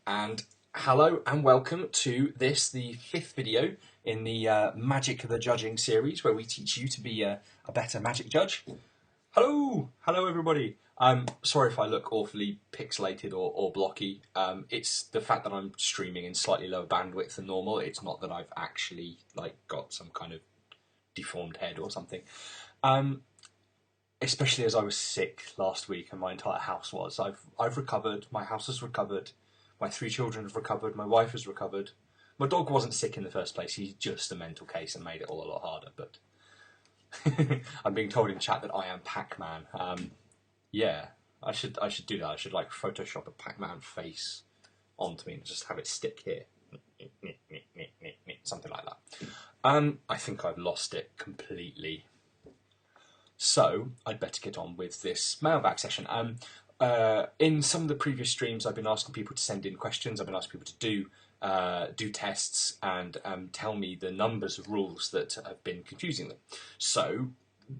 And hello and welcome to this, the fifth video in the Magic the Judging series, where we teach you to be a better magic judge. Hello everybody. I'm sorry if I look awfully pixelated or blocky. It's the fact that I'm streaming in slightly lower bandwidth than normal. It's not that I've actually got some kind of deformed head or something. Especially as I was sick last week and my entire house was. I've recovered. My house has recovered. My three children have recovered. My wife has recovered. My dog wasn't sick in the first place. He's just a mental case and made it all a lot harder. But I'm being told in chat that I am Pac-Man. Yeah, I should do that. I should Photoshop a Pac-Man face onto me and just have it stick here, something like that. I think I've lost it completely. So I'd better get on with this mailbag session. In some of the previous streams, I've been asking people to send in questions. I've been asking people to do tests and tell me the numbers of rules that have been confusing them. So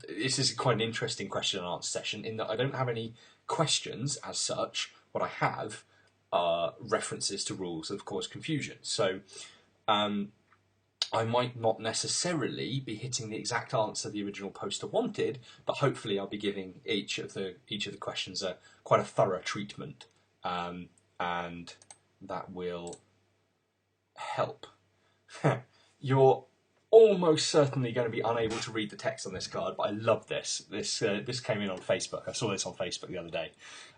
this is quite an interesting question and answer session in that I don't have any questions as such. What I have are references to rules that have caused confusion. So I might not necessarily be hitting the exact answer the original poster wanted, but hopefully I'll be giving each of the questions quite a thorough treatment, and that will help. You're almost certainly going to be unable to read the text on this card, but I love this. This came in on Facebook. I saw this on Facebook the other day.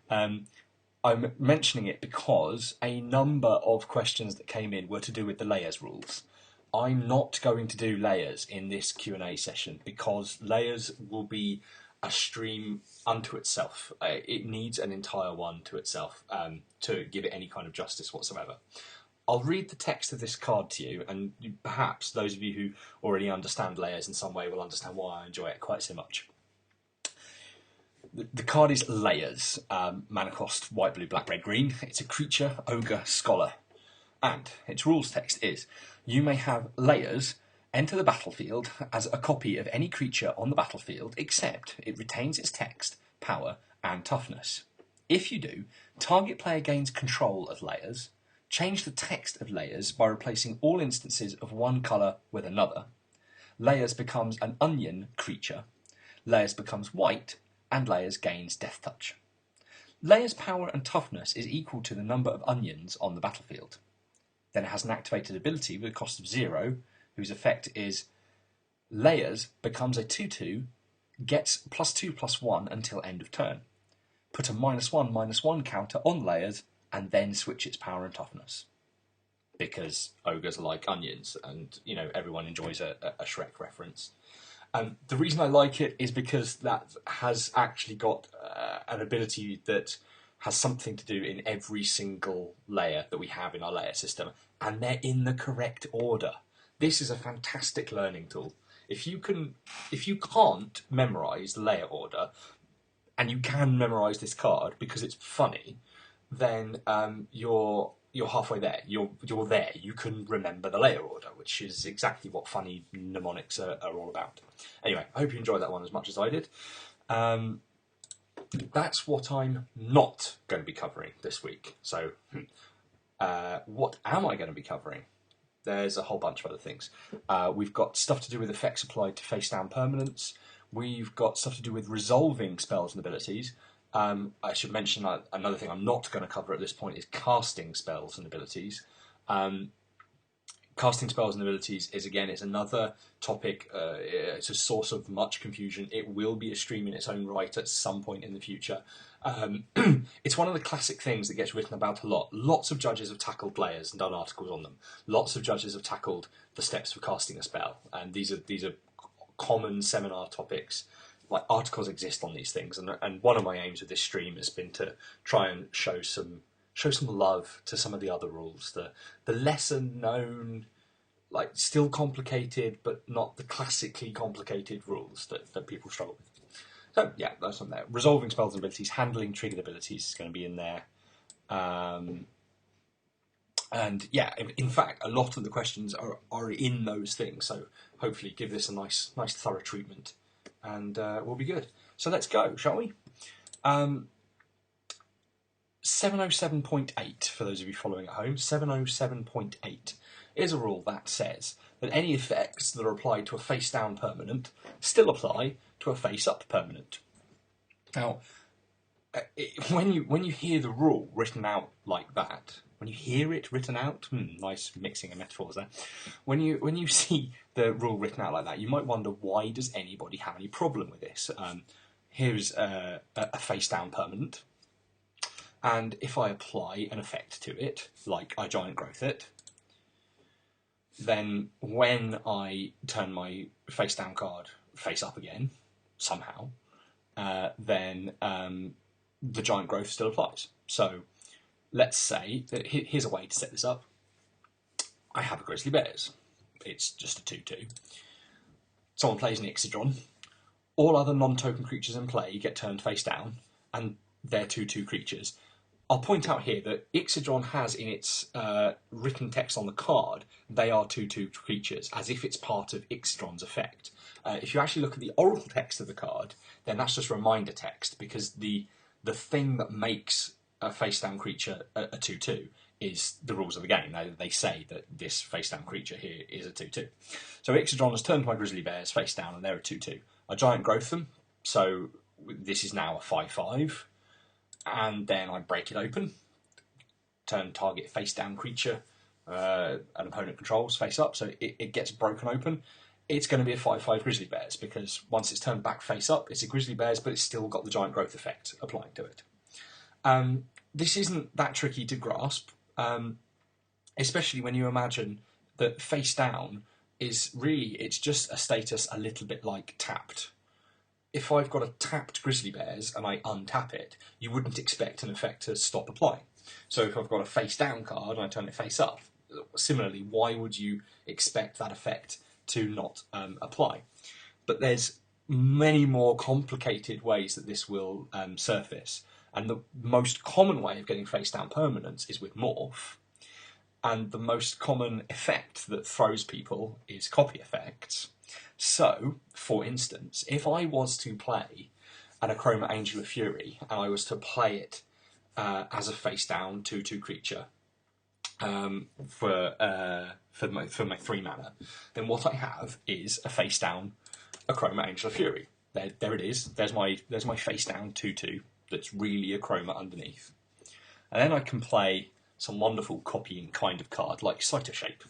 I'm mentioning it because a number of questions that came in were to do with the layers rules. I'm not going to do layers in this Q&A session because layers will be a stream unto itself. It needs an entire one to itself to give it any kind of justice whatsoever. I'll read the text of this card to you, and perhaps those of you who already understand layers in some way will understand why I enjoy it quite so much. The card is Layers, mana cost white, blue, black, red, green. It's a creature, ogre, scholar. And its rules text is, you may have layers enter the battlefield as a copy of any creature on the battlefield, except it retains its text, power, and toughness. If you do, target player gains control of layers, change the text of layers by replacing all instances of one colour with another. Layers becomes an onion creature, layers becomes white, and layers gains death touch. Layers' power and toughness is equal to the number of onions on the battlefield. Then it has an activated ability with a cost of 0, whose effect is Layers becomes a 2/2, gets +2/+1 until end of turn. Put a -1/-1 counter on Layers, and then switch its power and toughness. Because ogres are like onions, and everyone enjoys a Shrek reference. The reason I like it is because that has actually got an ability that has something to do in every single layer that we have in our layer system, and they're in the correct order. This is a fantastic learning tool. If you can't memorise the layer order, and you can memorise this card because it's funny, then you're halfway there. You're there. You can remember the layer order, which is exactly what funny mnemonics are all about. Anyway, I hope you enjoyed that one as much as I did. That's what I'm not going to be covering this week. So, what am I going to be covering? There's a whole bunch of other things. We've got stuff to do with effects applied to face-down permanents. We've got stuff to do with resolving spells and abilities. I should mention another thing I'm not going to cover at this point is casting spells and abilities. Casting spells and abilities is another topic. It's a source of much confusion. It will be a stream in its own right at some point in the future. It's one of the classic things that gets written about a lot. Lots of judges have tackled layers and done articles on them. Lots of judges have tackled the steps for casting a spell, and these are common seminar topics. Like, articles exist on these things, and one of my aims with this stream has been to try and show some love to some of the other rules, the lesser known, still complicated but not the classically complicated rules that people struggle with. So yeah, that's on there. Resolving spells and abilities, handling triggered abilities is going to be in there. And yeah, in fact, a lot of the questions are in those things. So hopefully give this a nice thorough treatment, and we'll be good. So let's go, shall we? 707.8, for those of you following at home, 707.8 is a rule that says that any effects that are applied to a face-down permanent still apply to a face-up permanent. Now, when you hear the rule written out like that, when you hear it written out, nice mixing of metaphors there. When you see the rule written out like that, you might wonder, why does anybody have any problem with this? Here's a face-down permanent, and if I apply an effect to it, like I giant growth it, then when I turn my face-down card face up again, somehow, then the giant growth still applies. So let's say that here's a way to set this up. I have a Grizzly Bears. It's just a 2/2. Someone plays an Ixodron. All other non-token creatures in play get turned face down, and they're 2/2 creatures. I'll point out here that Ixodron has in its written text on the card, they are 2/2 creatures, as if it's part of Ixodron's effect. If you actually look at the oracle text of the card, then that's just reminder text, because the thing that makes a face-down creature a 2/2 is the rules of the game. They say that this face-down creature here is a 2/2. So Ixodron has turned my Grizzly Bears face down, and they're a 2/2. I giant growth them, so this is now a 5/5. And then I break it open, turn target face-down creature an opponent controls face up, so it gets broken open. It's going to be a 5/5 Grizzly Bears, because once it's turned back face up, it's a Grizzly Bears, but it's still got the giant growth effect applying to it. This isn't that tricky to grasp, especially when you imagine that face down is really, it's just a status a little bit like tapped. If I've got a tapped Grizzly Bears and I untap it, you wouldn't expect an effect to stop applying. So if I've got a face down card and I turn it face up, similarly, why would you expect that effect to not apply? But there's many more complicated ways that this will surface. And the most common way of getting face down permanents is with morph. And the most common effect that throws people is copy effects. So, for instance, if I was to play an Akroma Angel of Fury and I was to play it as a face-down 2/2 creature for my 3 mana, then what I have is a face-down Akroma Angel of Fury. There it is. There's my face-down 2/2 that's really Akroma underneath. And then I can play some wonderful copying kind of card like Cytoshape.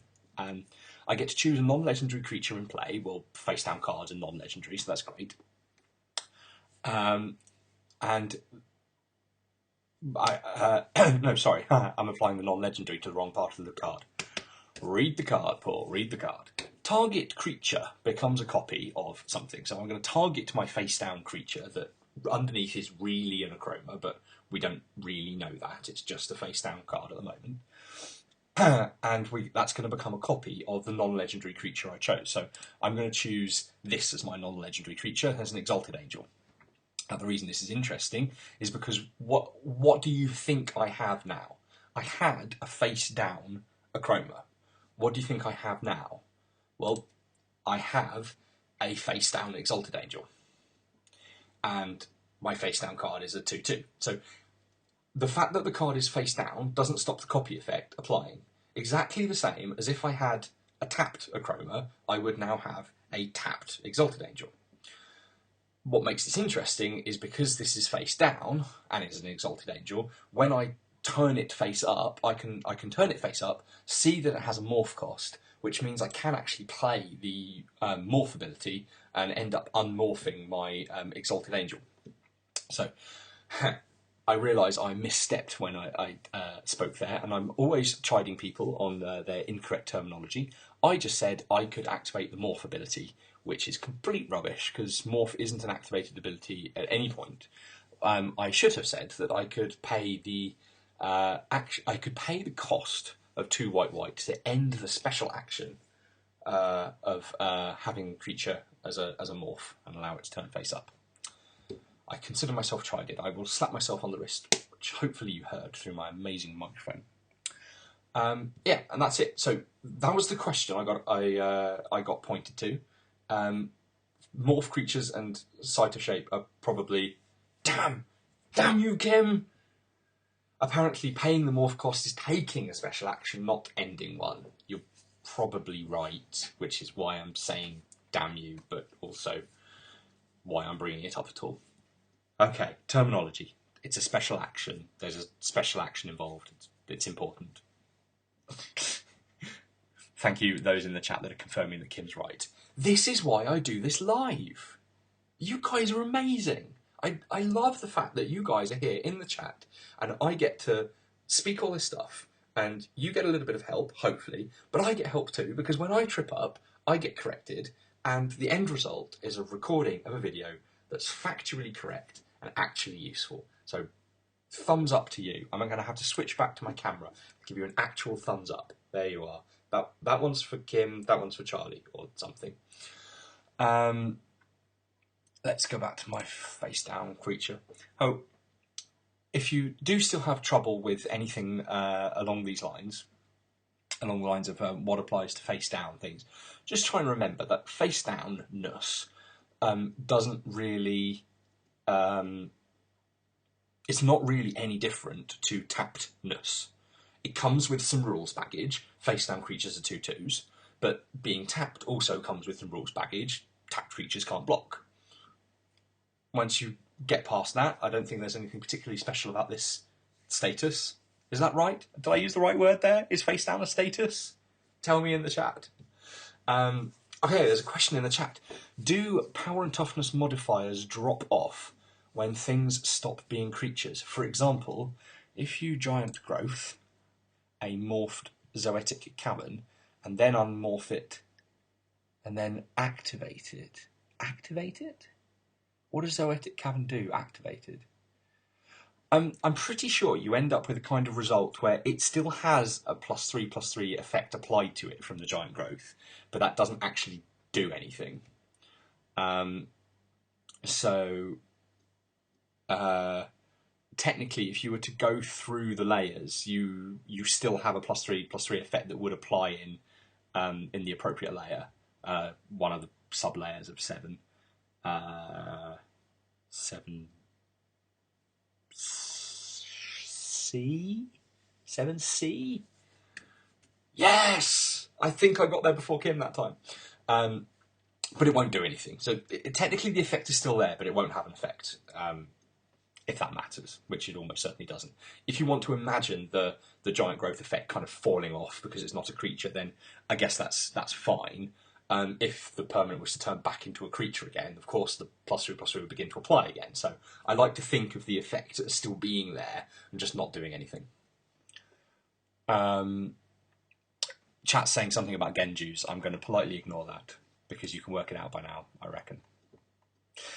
I get to choose a non-legendary creature in play. Well, face-down cards are non-legendary, so that's great. No, sorry, I'm applying the non-legendary to the wrong part of the card. Read the card, Paul, read the card. Target creature becomes a copy of something. So I'm going to target my face-down creature that underneath is really an Akroma, but we don't really know that. It's just a face-down card at the moment. And that's going to become a copy of the non-legendary creature I chose. So I'm going to choose this as my non-legendary creature as an Exalted Angel. Now, the reason this is interesting is because what do you think I have now? I had a face-down Akroma. What do you think I have now? Well, I have a face-down Exalted Angel. And my face-down card is a 2/2. So the fact that the card is face-down doesn't stop the copy effect applying. Exactly the same as if I had a tapped Akroma, I would now have a tapped Exalted Angel. What makes this interesting is because this is face down and it's an Exalted Angel, when I turn it face up, I can turn it face up, see that it has a morph cost, which means I can actually play the morph ability and end up unmorphing my Exalted Angel. So I realise I misstepped when I spoke there, and I'm always chiding people on their incorrect terminology. I just said I could activate the morph ability, which is complete rubbish, because morph isn't an activated ability at any point. I should have said that I could pay the cost of 2 white to end the special action of having creature as a morph and allow it to turn face up. I consider myself chided. I will slap myself on the wrist, which hopefully you heard through my amazing microphone. Yeah, and that's it. So that was the question I got pointed to. Morph creatures and Cytoshape are probably... Damn you, Kim! Apparently, paying the morph cost is taking a special action, not ending one. You're probably right, which is why I'm saying damn you, but also why I'm bringing it up at all. Okay, terminology. It's a special action. There's a special action involved. It's important. Thank you, those in the chat that are confirming that Kim's right. This is why I do this live. You guys are amazing. I love the fact that you guys are here in the chat and I get to speak all this stuff and you get a little bit of help, hopefully, but I get help too because when I trip up, I get corrected and the end result is a recording of a video that's factually correct and actually useful. So thumbs up to you. I'm going to have to switch back to my camera to give you an actual thumbs up. There you are. That one's for Kim, that one's for Charlie or something. Let's go back to my face down creature. Oh, if you do still have trouble with anything along these lines, along the lines of what applies to face down things, just try and remember that face downness doesn't really, it's not really any different to tappedness. It comes with some rules baggage. Face down creatures are 2/2s, but being tapped also comes with some rules baggage. Tapped creatures can't block. Once you get past that, I don't think there's anything particularly special about this status. Is that right? Did I use the right word there? Is face down a status? Tell me in the chat. Okay, there's a question in the chat. Do power and toughness modifiers drop off when things stop being creatures? For example, if you giant growth a morphed Zoetic Cavern and then unmorph it and then activate it. Activate it? What does Zoetic Cavern do, activated? I'm pretty sure you end up with a kind of result where it still has a +3/+3 effect applied to it from the giant growth, but that doesn't actually do anything. Technically, if you were to go through the layers, you still have a +3/+3 effect that would apply in the appropriate layer, one of the sub layers of 7. 7C? 7C? Yes! I think I got there before Kim that time. But it won't do anything. So technically the effect is still there, but it won't have an effect. If that matters, which it almost certainly doesn't. If you want to imagine the giant growth effect kind of falling off because it's not a creature, then I guess that's fine. If the permanent was to turn back into a creature again, of course the +3/+3 would begin to apply again. So I like to think of the effect as still being there and just not doing anything. Chat's saying something about Genjus. I'm going to politely ignore that because you can work it out by now, I reckon.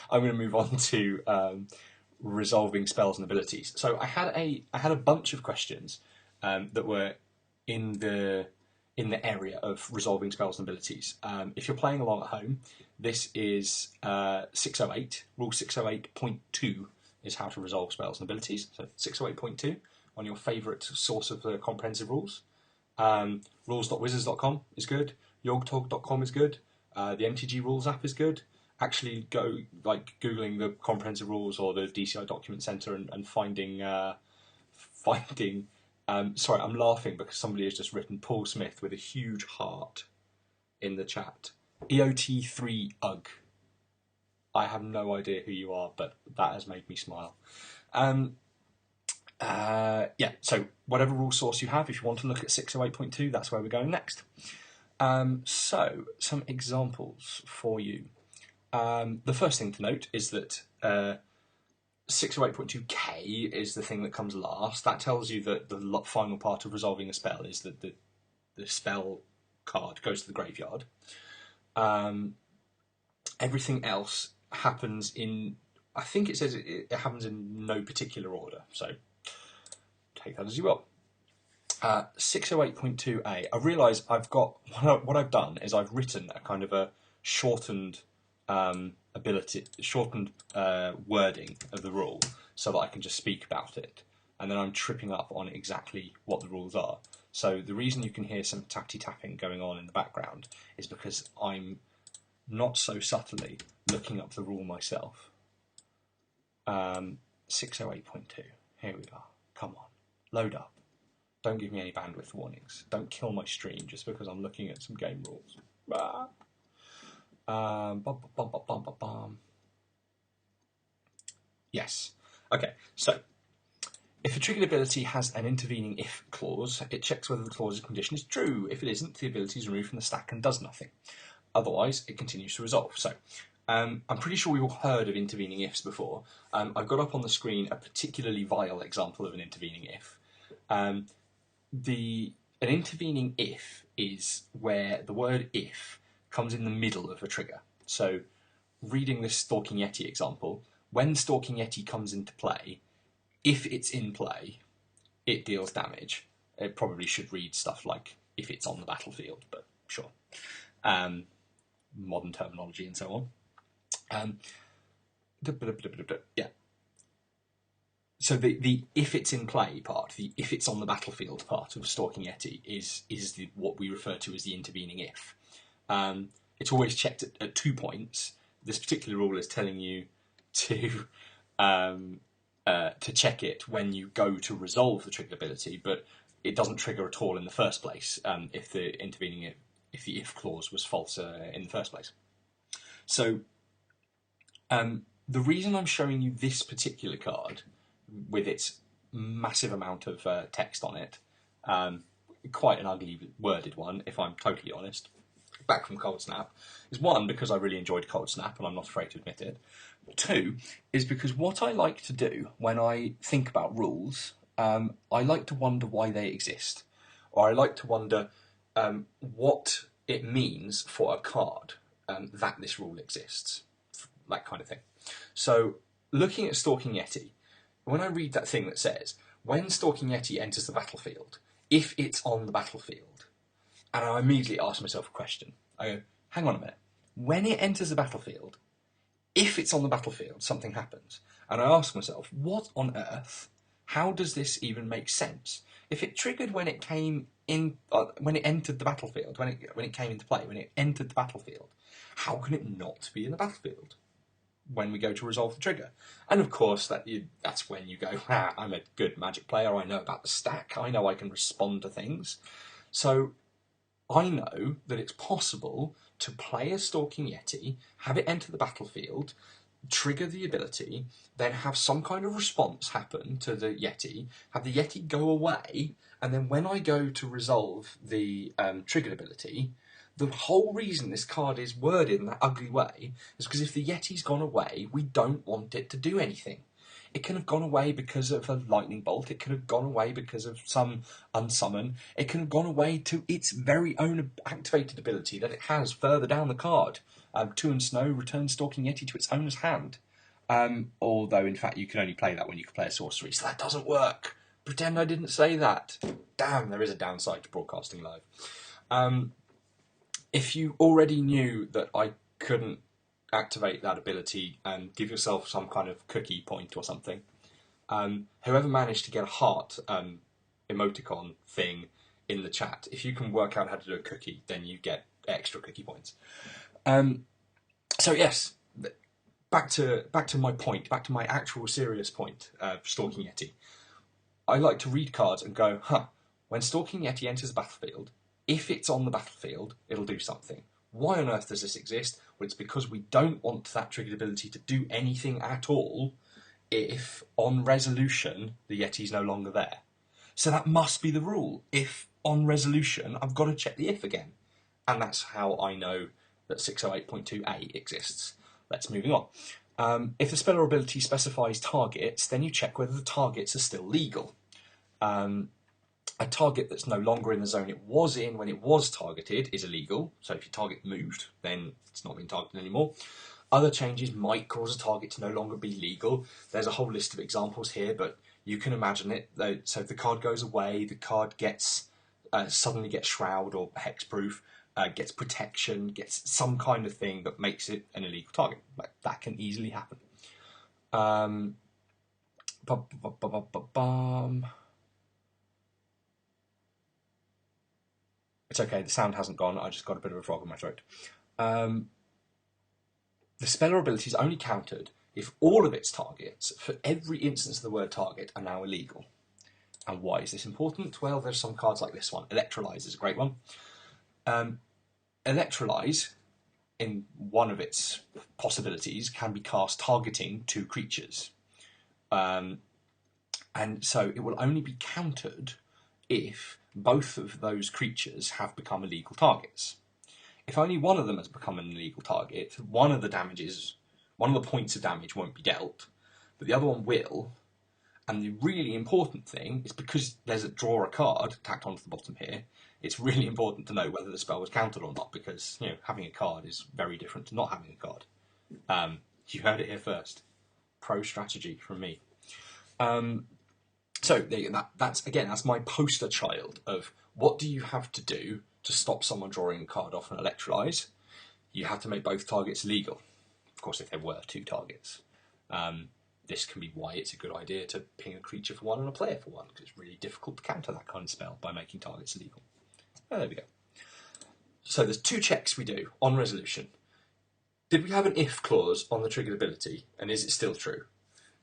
I'm going to move on to resolving spells and abilities. So I had a bunch of questions that were in the area of resolving spells and abilities. If you're playing along at home, this is 608. Rule 608.2 is how to resolve spells and abilities. So 608.2 on your favourite source of comprehensive rules. Rules.wizards.com is good. Yogtalk.com is good. The MTG Rules app is good. Actually go Googling the comprehensive rules or the DCI document center and finding sorry, I'm laughing because somebody has just written Paul Smith with a huge heart in the chat. EOT3UG. I have no idea who you are, but that has made me smile. So whatever rule source you have, if you want to look at 608.2, that's where we're going next. So some examples for you. The first thing to note is that 608.2K is the thing that comes last. That tells you that the final part of resolving a spell is that the spell card goes to the graveyard. Everything else happens in, I think it says it happens in no particular order, so take that as you will. 608.2A, I realise I've got, what I've done is I've written a kind of a shortened wording of the rule so that I can just speak about it, and then I'm tripping up on exactly what the rules are. So the reason you can hear some tapping going on in the background is because I'm not so subtly looking up the rule myself. 608.2, here we are, come on. Load up. Don't give me any bandwidth warnings. Don't kill my stream just because I'm looking at some game rules. Yes. Okay, so if a triggered ability has an intervening if clause, it checks whether the clause's condition is true. If it isn't, the ability is removed from the stack and does nothing. Otherwise, it continues to resolve. So, I'm pretty sure we've all heard of intervening ifs before. I've got up on the screen a particularly vile example of an intervening if. An intervening if is where the word if comes in the middle of a trigger. So, reading this Stalking Yeti example, when Stalking Yeti comes into play, if it's in play, it deals damage. It probably should read stuff like if it's on the battlefield, but sure. Modern terminology and so on. Yeah. So the if it's in play part, the if it's on the battlefield part of Stalking Yeti is what we refer to as the intervening if. It's always checked at 2 points. This particular rule is telling you to check it when you go to resolve the triggered ability, but it doesn't trigger at all in the first place if the if clause was false in the first place. So the reason I'm showing you this particular card with its massive amount of text on it, quite an ugly worded one, if I'm totally honest, back from Cold Snap, is one, because I really enjoyed Cold Snap and I'm not afraid to admit it. Two, is because what I like to do when I think about rules, I like to wonder why they exist. Or I like to wonder what it means for a card that this rule exists. That kind of thing. So, looking at Stalking Yeti, when I read that thing that says, when Stalking Yeti enters the battlefield, if it's on the battlefield, and I immediately ask myself a question. I go, hang on a minute. When it enters the battlefield, if it's on the battlefield, something happens. And I ask myself, what on earth? How does this even make sense? If it triggered when it came in, when it entered the battlefield, when it came into play, when it entered the battlefield, how can it not be in the battlefield when we go to resolve the trigger? And of course, that's when you go, I'm a good Magic player. I know about the stack. I know I can respond to things. So I know that it's possible to play a Stalking Yeti, have it enter the battlefield, trigger the ability, then have some kind of response happen to the Yeti, have the Yeti go away, and then when I go to resolve the triggered ability, the whole reason this card is worded in that ugly way is because if the Yeti's gone away, we don't want it to do anything. It can have gone away because of a lightning bolt. It could have gone away because of some unsummon. It can have gone away to its very own activated ability that it has further down the card. 2 and Snow returns Stalking Yeti to its owner's hand. Although, in fact, you can only play that when you can play a sorcery, so that doesn't work. Pretend I didn't say that. Damn, there is a downside to broadcasting live. If you already knew that I couldn't activate that ability and give yourself some kind of cookie point or something, whoever managed to get a heart emoticon thing in the chat, if you can work out how to do a cookie, then you get extra cookie points. So yes, back to my point, back to my actual serious point, Stalking Yeti. I like to read cards and go, when Stalking Yeti enters the battlefield, if it's on the battlefield, it'll do something. Why on earth does this exist? Well, it's because we don't want that triggered ability to do anything at all if, on resolution, the Yeti's no longer there. So that must be the rule. If, on resolution, I've got to check the if again. And that's how I know that 608.2a exists. Let's move on. If the spell or ability specifies targets, then you check whether the targets are still legal. A target that's no longer in the zone it was in when it was targeted is illegal. So if your target moved, then it's not being targeted anymore. Other changes might cause a target to no longer be legal. There's a whole list of examples here, but you can imagine it. So if the card goes away, the card gets suddenly gets shroud or hexproof, gets protection, gets some kind of thing that makes it an illegal target. Like, that can easily happen. It's okay, the sound hasn't gone, I just got a bit of a frog in my throat. The spell or ability is only counted if all of its targets, for every instance of the word target, are now illegal. And why is this important? Well, there's some cards like this one. Electrolyze is a great one. Electrolyze, in one of its possibilities, can be cast targeting two creatures. And so it will only be countered if both of those creatures have become illegal targets. If only one of them has become an illegal target, one of the points of damage won't be dealt, but the other one will. And the really important thing is, because there's a draw a card tacked onto the bottom here, it's really important to know whether the spell was countered or not, because having a card is very different to not having a card. You heard it here first. Pro strategy from me. So that's my poster child of what do you have to do to stop someone drawing a card off an Electrolyze. You have to make both targets legal. Of course, if there were two targets. This can be why it's a good idea to ping a creature for one and a player for one, because it's really difficult to counter that kind of spell by making targets illegal. Oh, there we go. So there's two checks we do on resolution. Did we have an if clause on the triggered ability, and is it still true?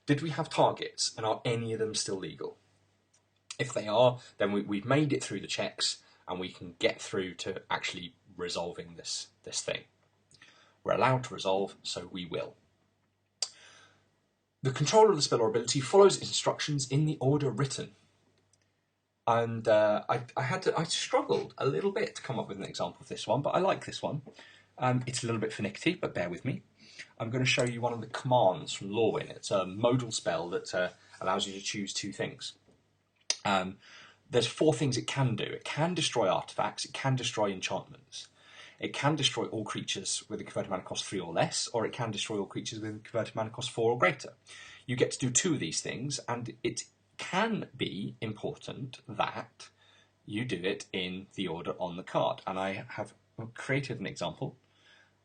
Did we have targets, and are any of them still legal? If they are, then we've made it through the checks, and we can get through to actually resolving this thing. We're allowed to resolve, so we will. The controller of the spell or ability follows instructions in the order written. And I struggled a little bit to come up with an example of this one, but I like this one. It's a little bit finicky, but bear with me. I'm going to show you one of the commands from Lorwyn. It's a modal spell that allows you to choose two things. There's four things it can do. It can destroy artifacts, it can destroy enchantments, it can destroy all creatures with a converted mana cost 3 or less, or it can destroy all creatures with a converted mana cost 4 or greater. You get to do two of these things, and it can be important that you do it in the order on the card. And I have created an example.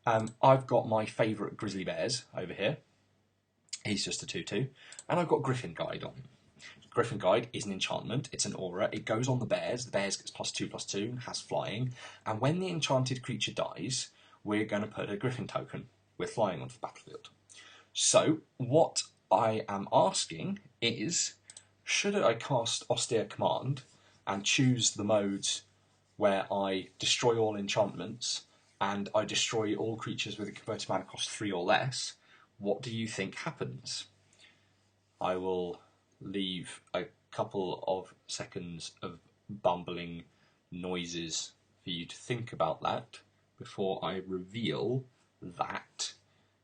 I've got my favourite Grizzly Bears over here. He's just a 2/2. And I've got Griffin Guide on. Griffin Guide is an enchantment. It's an aura. It goes on the bears. The bears gets +2/+2 and has flying. And when the enchanted creature dies, we're going to put a Griffin token with flying onto the battlefield. So what I am asking is, should I cast Austere Command and choose the modes where I destroy all enchantments and I destroy all creatures with a converted mana cost 3 or less, what do you think happens? I will leave a couple of seconds of bumbling noises for you to think about that before I reveal that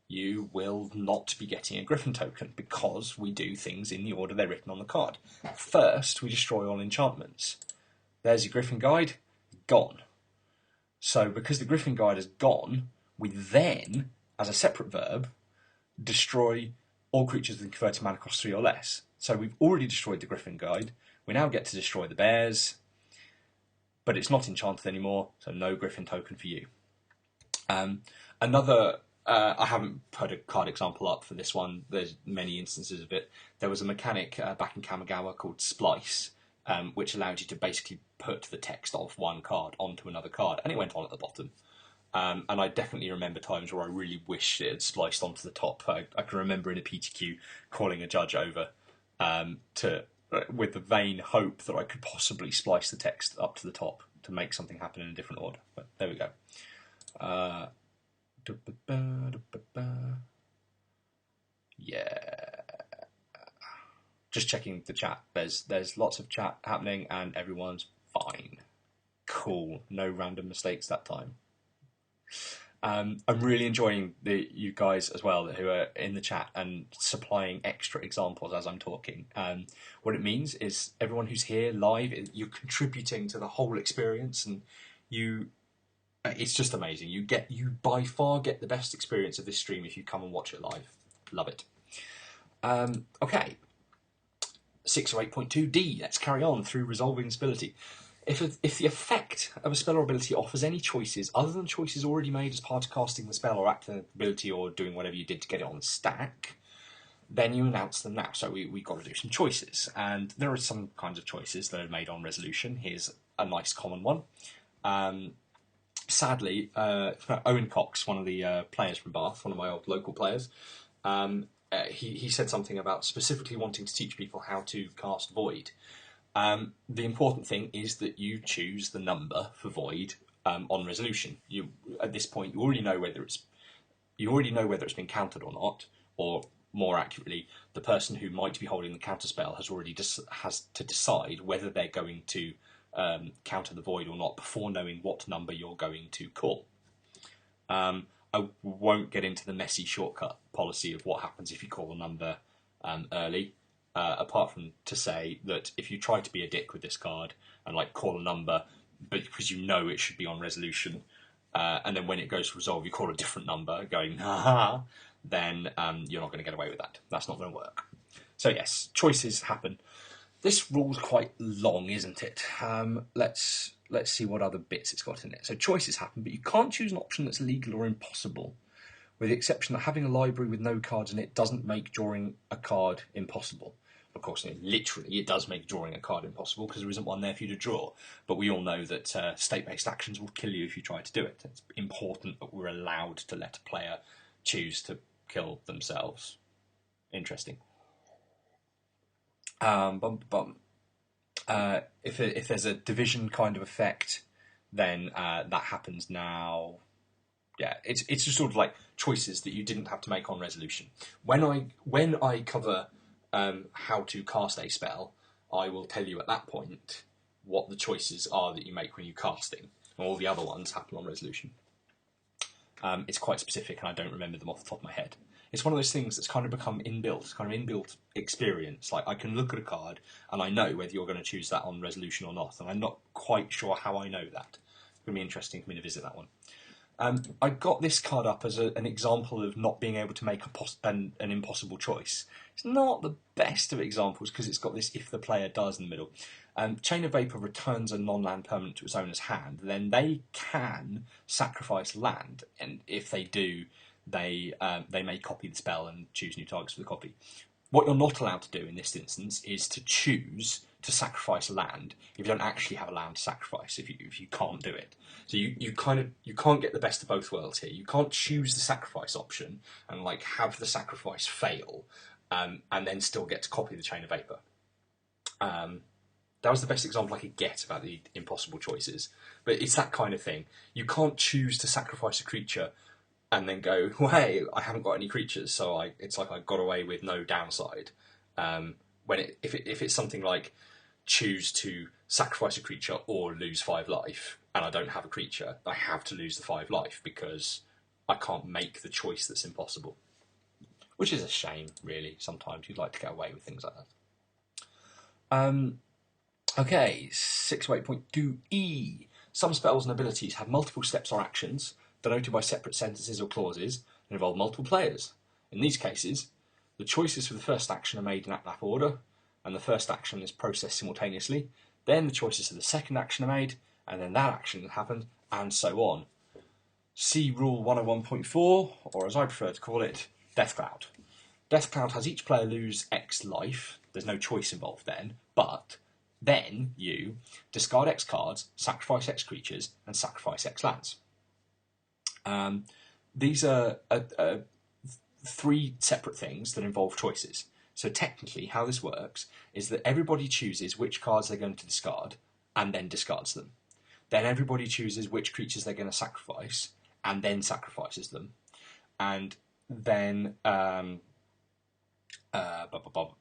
you will not be getting a Griffin token, because we do things in the order they're written on the card. First, we destroy all enchantments. There's your Griffin Guide, gone. So because the Griffin Guide is gone, we then, as a separate verb, destroy all creatures with converted mana cost 3 or less. So we've already destroyed the Griffin Guide. We now get to destroy the bears, but it's not enchanted anymore, so no Griffin token for you. I haven't put a card example up for this one. There's many instances of it. There was a mechanic back in Kamigawa called Splice, which allowed you to basically put the text of one card onto another card, and it went on at the bottom. And I definitely remember times where I really wished it had spliced onto the top. I can remember in a PTQ calling a judge over with the vain hope that I could possibly splice the text up to the top to make something happen in a different order. But there we go. Yeah. Just checking the chat. There's lots of chat happening and everyone's fine. Cool. No random mistakes that time. I'm really enjoying you guys as well who are in the chat and supplying extra examples as I'm talking. What it means is everyone who's here live, you're contributing to the whole experience, and it's just amazing. You by far get the best experience of this stream if you come and watch it live. Love it. Okay. 608.2D. Let's carry on through resolving this ability. If the effect of a spell or ability offers any choices other than choices already made as part of casting the spell or acting the ability or doing whatever you did to get it on the stack, then you announce them now. So we got to do some choices, and there are some kinds of choices that are made on resolution. Here's a nice common one. Sadly, Owen Cox, one of the players from Bath, one of my old local players, he said something about specifically wanting to teach people how to cast Void. The important thing is that you choose the number for void on resolution. At this point, you already know whether it's been countered or not, or more accurately, the person who might be holding the counter spell has to decide whether they're going to counter the void or not before knowing what number you're going to call. I won't get into the messy shortcut policy of what happens if you call a number early, apart from to say that if you try to be a dick with this card and call a number, but because you know it should be on resolution, and then when it goes to resolve you call a different number, going ha, then you're not going to get away with that. That's not going to work. So yes, choices happen. This rule's quite long, isn't it? Let's see what other bits it's got in it. So choices happen, but you can't choose an option that's legal or impossible, with the exception that having a library with no cards in it doesn't make drawing a card impossible. Of course, literally, it does make drawing a card impossible because there isn't one there for you to draw. But we all know that state-based actions will kill you if you try to do it. It's important that we're allowed to let a player choose to kill themselves. Interesting. If there's a division kind of effect, then that happens now. Yeah, it's just sort of choices that you didn't have to make on resolution. When I cover how to cast a spell, I will tell you at that point what the choices are that you make when you're casting. All the other ones happen on resolution. It's quite specific, and I don't remember them off the top of my head. It's one of those things that's kind of become inbuilt. It's kind of inbuilt experience. I can look at a card and I know whether you're going to choose that on resolution or not, and I'm not quite sure how I know that. It's going to be interesting for me to visit that one. I got this card up as an example of not being able to make an impossible choice. It's not the best of examples because it's got this if the player does in the middle. Chain of Vapour returns a non-land permanent to its owner's hand. Then they can sacrifice land, and if they do, they may copy the spell and choose new targets for the copy. What you're not allowed to do in this instance is to choose to sacrifice land if you don't actually have a land to sacrifice, if you can't do it. So you can't get the best of both worlds here. You can't choose the sacrifice option and have the sacrifice fail and then still get to copy the Chain of Vapour. That was the best example I could get about the impossible choices. But it's that kind of thing. You can't choose to sacrifice a creature and then go, well, hey, I haven't got any creatures, so it's like I got away with no downside. If it's something like choose to sacrifice a creature or lose 5 life, and I don't have a creature, I have to lose the 5 life because I can't make the choice that's impossible. Which is a shame, really. Sometimes you'd like to get away with things like that. Okay, 608.2e. Some spells and abilities have multiple steps or actions, denoted by separate sentences or clauses, and involve multiple players. In these cases, the choices for the first action are made in that order, and the first action is processed simultaneously. Then the choices for the second action are made, and then that action happens, and so on. See Rule 101.4, or as I prefer to call it, Death Cloud. Death Cloud has each player lose X life. There's no choice involved but then you discard X cards, sacrifice X creatures, and sacrifice X lands. These are 3 separate things that involve choices. So technically, how this works is that everybody chooses which cards they're going to discard and then discards them. Then everybody chooses which creatures they're going to sacrifice and then sacrifices them. And then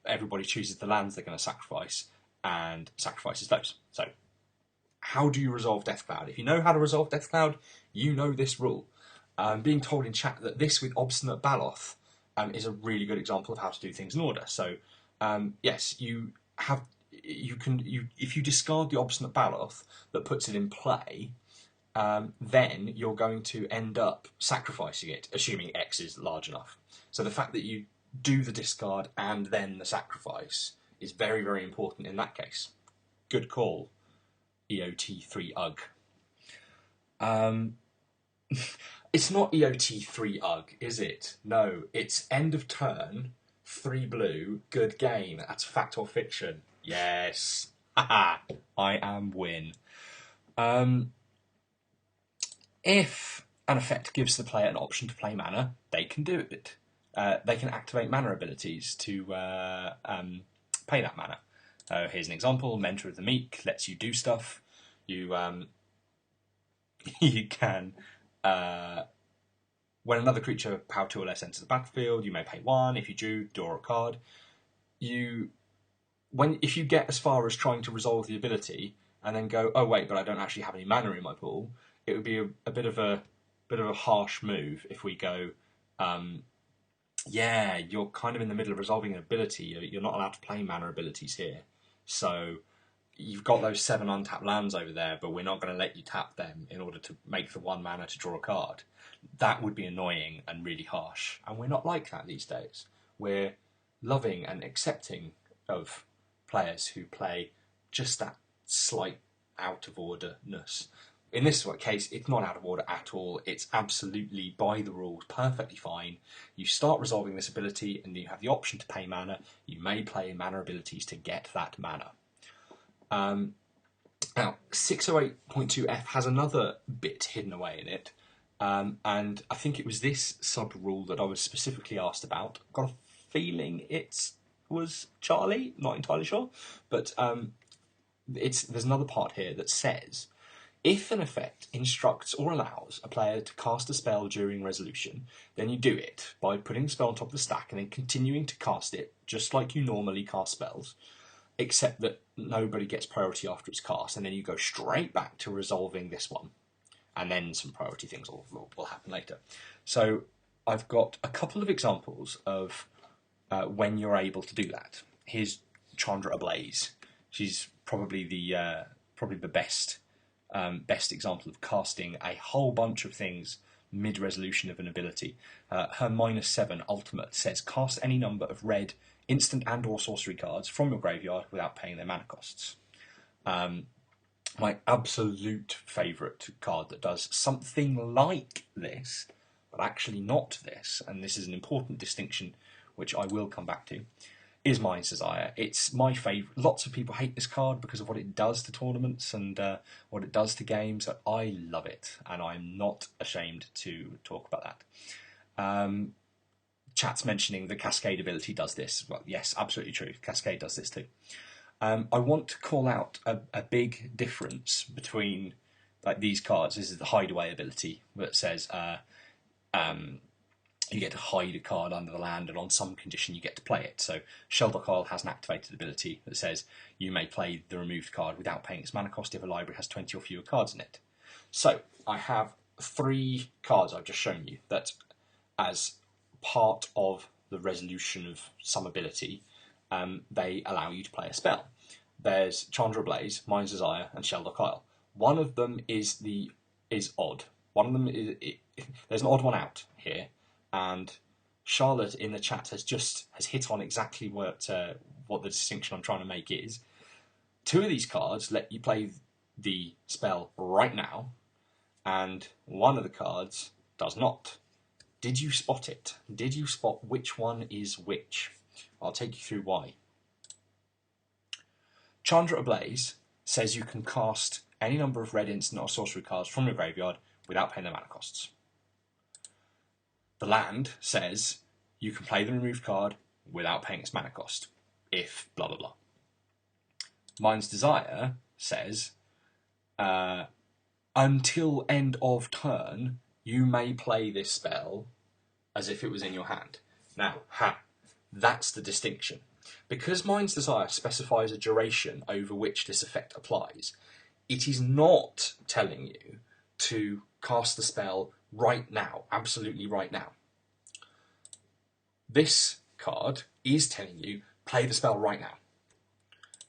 everybody chooses the lands they're going to sacrifice and sacrifices those. So how do you resolve Death Cloud? If you know how to resolve Death Cloud, you know this rule. I'm being told in chat that this with Obstinate Baloth is a really good example of how to do things in order. So yes, if you discard the Obstinate Baloth that puts it in play, then you're going to end up sacrificing it, assuming X is large enough. So the fact that you do the discard and then the sacrifice is very, very important in that case. Good call, EOT3UG. It's not EOT3UG, is it? No, it's end of turn, 3 blue, good game. That's fact or fiction. Yes. Haha, I am win. If an effect gives the player an option to play mana, they can do it. They can activate mana abilities to pay that mana. Here's an example. Mentor of the Meek lets you do stuff. You you can when another creature power 2 or less enters the battlefield, you may pay 1. If you do, draw a card. If you get as far as trying to resolve the ability and then go, oh wait, but I don't actually have any mana in my pool, it would be a bit of a harsh move if we go, yeah, you're kind of in the middle of resolving an ability. You're not allowed to play mana abilities here, so you've got those 7 untapped lands over there, but we're not going to let you tap them in order to make the 1 mana to draw a card. That would be annoying and really harsh, and we're not like that these days. We're loving and accepting of players who play just that slight out of orderness. In this case, it's not out of order at all. It's absolutely by the rules, perfectly fine. You start resolving this ability and you have the option to pay mana. You may play mana abilities to get that mana. Now, 608.2F has another bit hidden away in it, and I think it was this sub-rule that I was specifically asked about. I've got a feeling it was Charlie, not entirely sure, but there's another part here that says, if an effect instructs or allows a player to cast a spell during resolution, then you do it by putting the spell on top of the stack and then continuing to cast it just like you normally cast spells, except that nobody gets priority after it's cast, and then you go straight back to resolving this one, and then some priority things will happen later. So I've got a couple of examples of when you're able to do that. Here's Chandra Ablaze. She's probably the best example of casting a whole bunch of things mid-resolution of an ability. Her -7 ultimate says cast any number of red instant and or sorcery cards from your graveyard without paying their mana costs. My absolute favourite card that does something like this, but actually not this, and this is an important distinction which I will come back to, is Mind's Desire. It's my favourite. Lots of people hate this card because of what it does to tournaments and what it does to games. I love it, and I'm not ashamed to talk about that. Chat's mentioning the Cascade ability does this. Well, yes, absolutely true. Cascade does this too. I want to call out a big difference between these cards. This is the Hideaway ability that says you get to hide a card under the land, and on some condition you get to play it. So Sheldock Isle has an activated ability that says you may play the removed card without paying its mana cost if a library has 20 or fewer cards in it. So I have 3 cards I've just shown you that, as part of the resolution of some ability, they allow you to play a spell. There's Chandra Ablaze, Mind's Desire, and Sheldock Isle. One of them is odd. One of them there's an odd one out here, and Charlotte in the chat has hit on exactly what the distinction I'm trying to make is. 2 of these cards let you play the spell right now, and one of the cards does not. Did you spot it? Did you spot which one is which? I'll take you through why. Chandra Ablaze says you can cast any number of red instant or sorcery cards from your graveyard without paying their mana costs. The land says you can play the removed card without paying its mana cost, if blah blah blah. Mind's Desire says until end of turn you may play this spell as if it was in your hand. Now, that's the distinction. Because Mind's Desire specifies a duration over which this effect applies, it is not telling you to cast the spell right now, absolutely right now. This card is telling you, play the spell right now.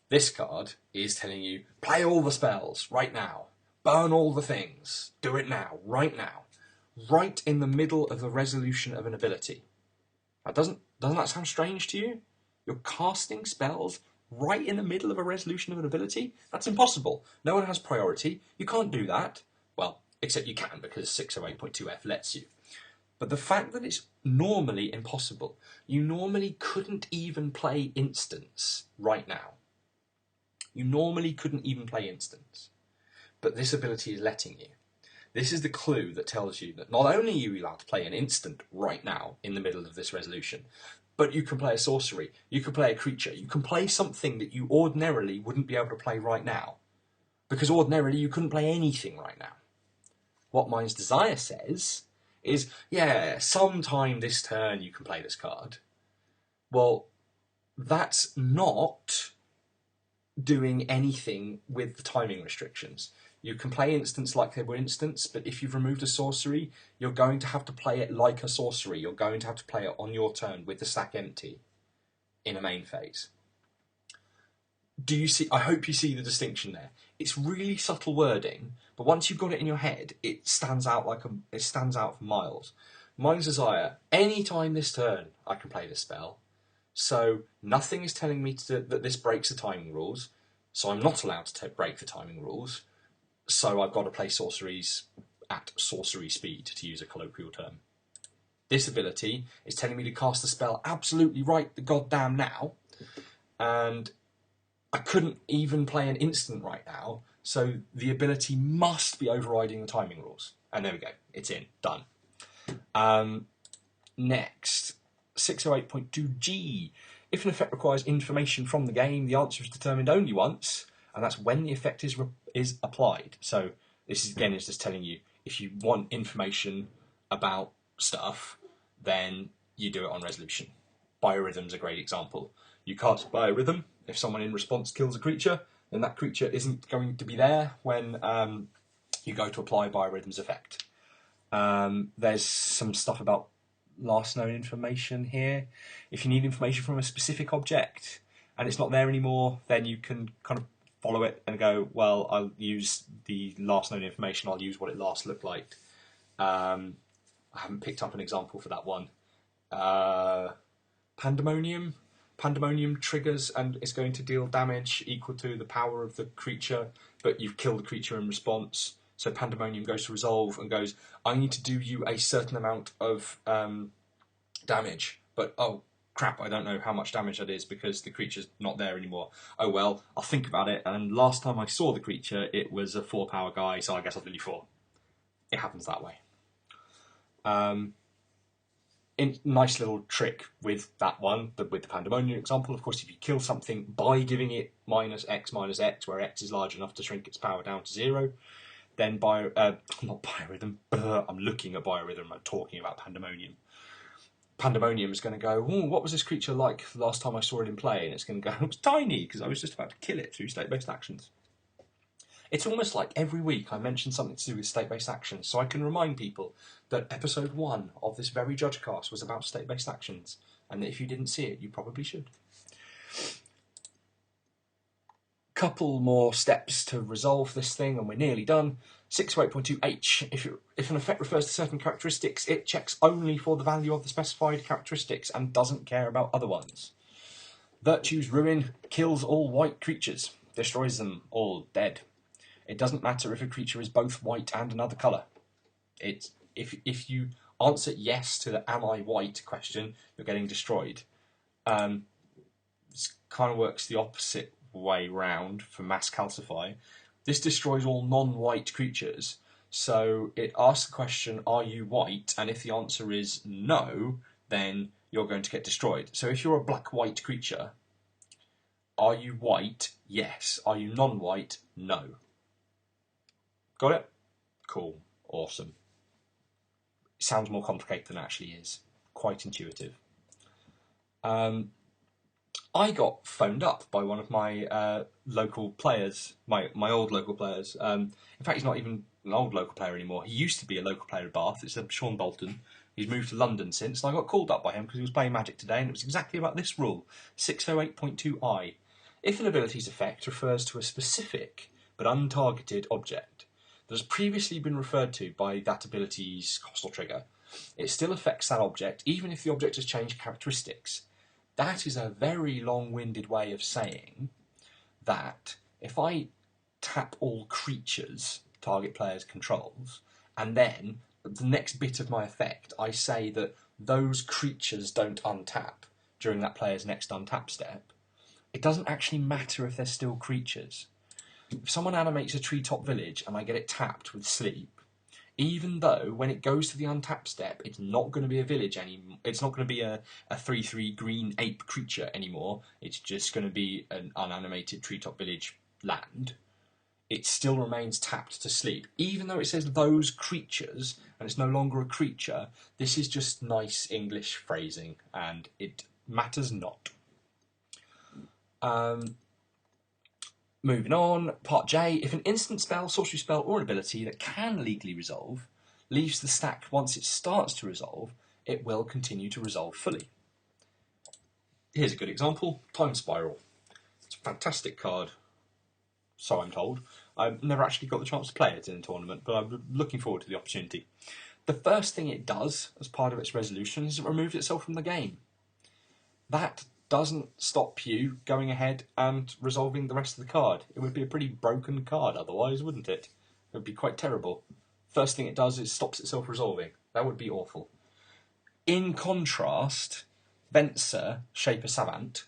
This card is telling you, play all the spells right now. Burn all the things. Do it now, right now. Right in the middle of the resolution of an ability. Now, doesn't that sound strange to you? You're casting spells right in the middle of a resolution of an ability? That's impossible. No one has priority. You can't do that. Well, except you can, because 608.2F lets you. But the fact that it's normally impossible, you normally couldn't even play instants right now. You normally couldn't even play instants. But this ability is letting you. This is the clue that tells you that not only are you allowed to play an instant right now in the middle of this resolution, But you can play a sorcery, you can play a creature, you can play something that you ordinarily wouldn't be able to play right now. Because ordinarily you couldn't play anything right now. What Mind's Desire says is, yeah, sometime this turn you can play this card. Well, that's not doing anything with the timing restrictions. You can play instants like they were instants, but if you've removed a sorcery, you're going to have to play it like a sorcery. You're going to have to play it on your turn with the stack empty in a main phase. Do you see? I hope you see the distinction there. It's really subtle wording, but once you've got it in your head, it stands out it stands out for miles. Mind's Desire. Anytime this turn, I can play this spell. So nothing is telling me that this breaks the timing rules. So I'm not allowed to break the timing rules. So I've got to play sorceries at sorcery speed, to use a colloquial term. This ability is telling me to cast the spell absolutely right the goddamn now, and I couldn't even play an instant right now, so the ability must be overriding the timing rules. And there we go, it's in, done. Next, 608.2G. If an effect requires information from the game, the answer is determined only once, and that's when the effect is applied. So this is just telling you, if you want information about stuff, then you do it on resolution. Biorhythm's a great example. You cast Biorhythm. If someone in response kills a creature, then that creature isn't going to be there when you go to apply Biorhythm's effect. There's some stuff about last known information here. If you need information from a specific object and it's not there anymore, then you can kind of follow it and go, well, I'll use the last known information, I'll use what it last looked like. I haven't picked up an example for that one. Pandemonium. Pandemonium triggers and is going to deal damage equal to the power of the creature, but you've killed the creature in response. So Pandemonium goes to resolve and goes, I need to do you a certain amount of damage, but oh crap, I don't know how much damage that is because the creature's not there anymore. Oh well, I'll think about it, and last time I saw the creature, it was a 4-power guy, so I guess I'll do you 4. It happens that way. Nice little trick with that one, with the Pandemonium example. Of course, if you kill something by giving it -X, where X is large enough to shrink its power down to 0, then not Biorhythm, I'm looking at Biorhythm, I'm talking about Pandemonium. Pandemonium is going to go, what was this creature like the last time I saw it in play? And it's going to go, it was tiny, because I was just about to kill it through state-based actions. It's almost like every week I mention something to do with state-based actions, so I can remind people that episode 1 of this very Judgecast was about state-based actions, and that if you didn't see it, you probably should. Couple more steps to resolve this thing, and we're nearly done. 608.2H. If an effect refers to certain characteristics, it checks only for the value of the specified characteristics and doesn't care about other ones. Virtue's Ruin kills all white creatures, destroys them all dead. It doesn't matter if a creature is both white and another colour. If you answer yes to the "Am I white?" question, you're getting destroyed. This kind of works the opposite way round for Mass Calcify. This destroys all non-white creatures, so it asks the question, are you white? And if the answer is no, then you're going to get destroyed. So if you're a black-white creature, are you white? Yes. Are you non-white? No. Got it? Cool. Awesome. It sounds more complicated than it actually is. Quite intuitive. I got phoned up by one of my local players, my old local players. In fact, he's not even an old local player anymore. He used to be a local player at Bath. It's Sean Bolton. He's moved to London since, and I got called up by him because he was playing Magic today, and it was exactly about this rule, 608.2I. If an ability's effect refers to a specific but untargeted object that has previously been referred to by that ability's cost or trigger, it still affects that object, even if the object has changed characteristics. That is a very long-winded way of saying that if I tap all creatures target players controls, and then the next bit of my effect, I say that those creatures don't untap during that player's next untap step, it doesn't actually matter if they're still creatures. If someone animates a treetop village and I get it tapped with sleep, even though when it goes to the untap step, it's not going to be a village anymore. It's not going to be a 3/3 green ape creature anymore. It's just going to be an unanimated treetop village land. It still remains tapped to sleep. Even though it says those creatures, and it's no longer a creature, this is just nice English phrasing, and it matters not. Moving on, part J. If an instant spell, sorcery spell, or an ability that can legally resolve leaves the stack once it starts to resolve, it will continue to resolve fully. Here's a good example, Time Spiral. It's a fantastic card, so I'm told. I've never actually got the chance to play it in a tournament, but I'm looking forward to the opportunity. The first thing it does, as part of its resolution, is it removes itself from the game. That doesn't stop you going ahead and resolving the rest of the card. It would be a pretty broken card otherwise, wouldn't it? It would be quite terrible. First thing it does is stops itself resolving. That would be awful. In contrast, Venser, Shaper Savant,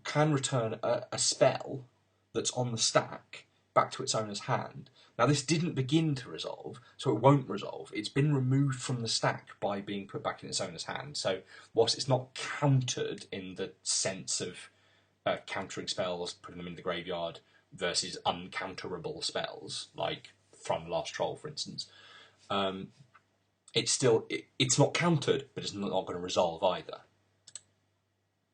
can return a spell that's on the stack back to its owner's hand. Now, this didn't begin to resolve, so it won't resolve. It's been removed from the stack by being put back in its owner's hand. So, whilst it's not countered in the sense of countering spells, putting them in the graveyard, versus uncounterable spells, like from Last Troll, for instance, it's not countered, but it's not going to resolve either.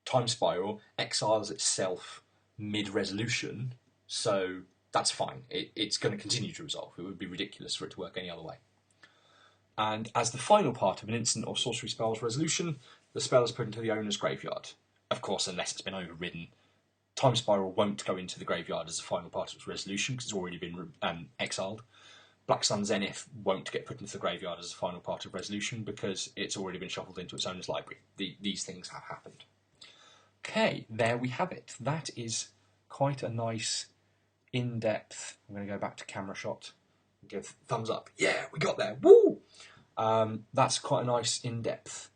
Time Spiral exiles itself mid-resolution, so that's fine. It's going to continue to resolve. It would be ridiculous for it to work any other way. And as the final part of an instant or sorcery spell's resolution, the spell is put into the owner's graveyard. Of course, unless it's been overridden, Time Spiral won't go into the graveyard as the final part of its resolution because it's already been exiled. Black Sun Zenith won't get put into the graveyard as the final part of resolution because it's already been shuffled into its owner's library. These things have happened. Okay, there we have it. That is quite a nice, in-depth... I'm going to go back to camera shot and give thumbs up. Yeah, we got there. Woo! That's quite a nice, in-depth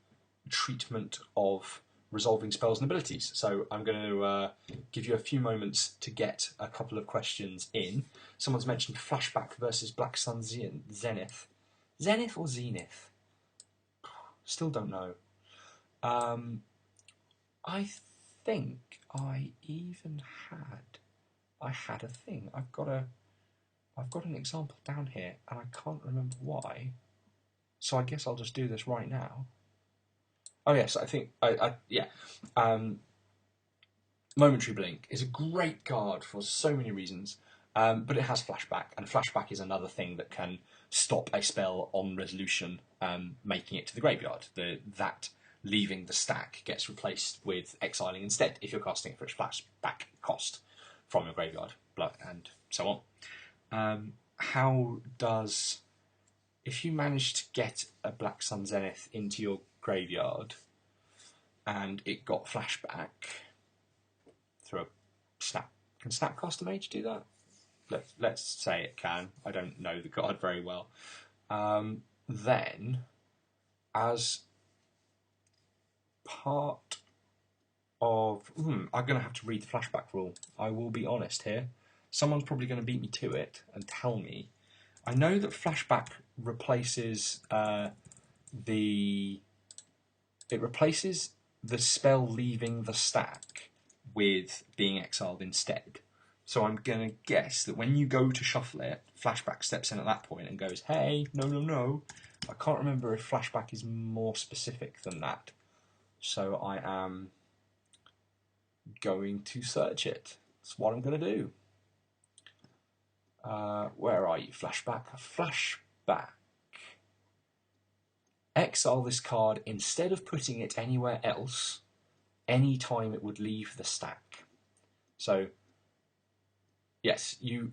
treatment of resolving spells and abilities. So I'm going to give you a few moments to get a couple of questions in. Someone's mentioned Flashback versus Black Sun Zenith. Zenith or Zenith? Still don't know. I think I even had a thing. I've got an example down here, and I can't remember why. So I guess I'll just do this right now. Oh yes, I think Momentary Blink is a great card for so many reasons, but it has Flashback, and Flashback is another thing that can stop a spell on resolution, making it to the graveyard. That leaving the stack gets replaced with exiling instead if you're casting it for its flashback cost from your graveyard, and so on. If you manage to get a Black Sun Zenith into your graveyard and it got flashback through a snap, can Snapcaster Mage do that? Let's say it can. I don't know the card very well. Then, as part of... I'm going to have to read the flashback rule. I will be honest here. Someone's probably going to beat me to it and tell me. I know that flashback replaces the spell leaving the stack with being exiled instead. So I'm going to guess that when you go to shuffle it, flashback steps in at that point and goes, hey, no. I can't remember if flashback is more specific than that. So I am going to search it. That's what I'm going to do. Where are you? Flashback. Flashback. Exile this card instead of putting it anywhere else, any time it would leave the stack. So, yes, you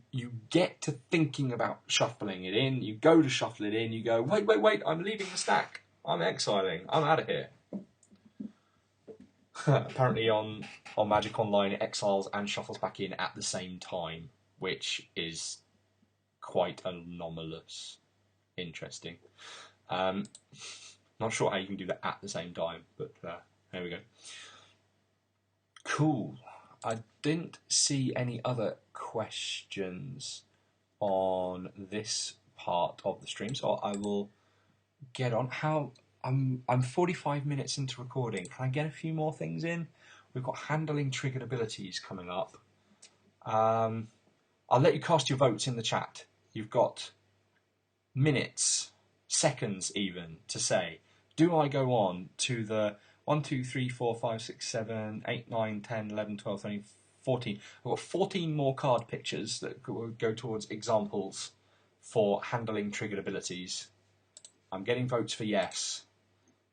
get to thinking about shuffling it in. You go to shuffle it in. You go, wait, I'm leaving the stack. I'm exiling. I'm out of here. Apparently on Magic Online, it exiles and shuffles back in at the same time, which is quite anomalous. Interesting. Not sure how you can do that at the same time, but there we go. Cool. I didn't see any other questions on this part of the stream, so I will get on. I'm 45 minutes into recording. Can I get a few more things in? We've got handling triggered abilities coming up. I'll let you cast your votes in the chat. You've got minutes, seconds even, to say, do I go on to the 1, 2, 3, 4, 5, 6, 7, 8, 9, 10, 11, 12, 13, 14. I've got 14 more card pictures that go towards examples for handling triggered abilities. I'm getting votes for yes.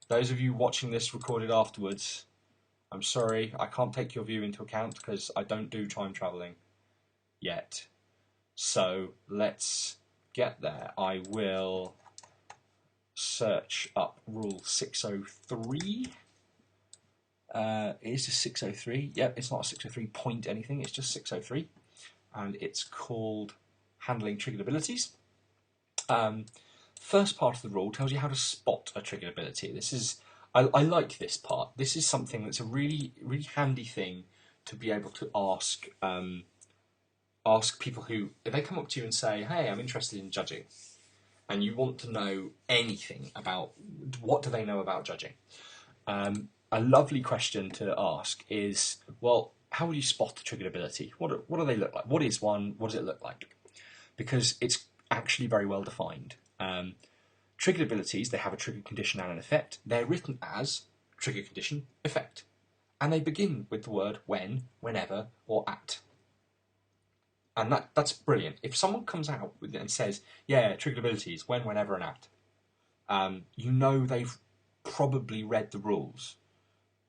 Those of you watching this recorded afterwards, I'm sorry, I can't take your view into account because I don't do time travelling yet. So let's get there. I will search up rule 603. Is this 603? Yep, it's not a 603 point anything, it's just 603. And it's called handling triggered abilities. First part of the rule tells you how to spot a triggered ability. This is, I like this part. This is something that's a really, really handy thing to be able to ask people who, if they come up to you and say, hey, I'm interested in judging, and you want to know anything about, what do they know about judging? A lovely question to ask is, well, how will you spot a triggered ability? What do they look like? What is one? What does it look like? Because it's actually very well defined. Triggered abilities, they have a trigger condition and an effect. They're written as trigger condition, effect. And they begin with the word when, whenever, or at. And that's brilliant. If someone comes out with it and says, yeah, triggered abilities, when, whenever, and at, you know they've probably read the rules,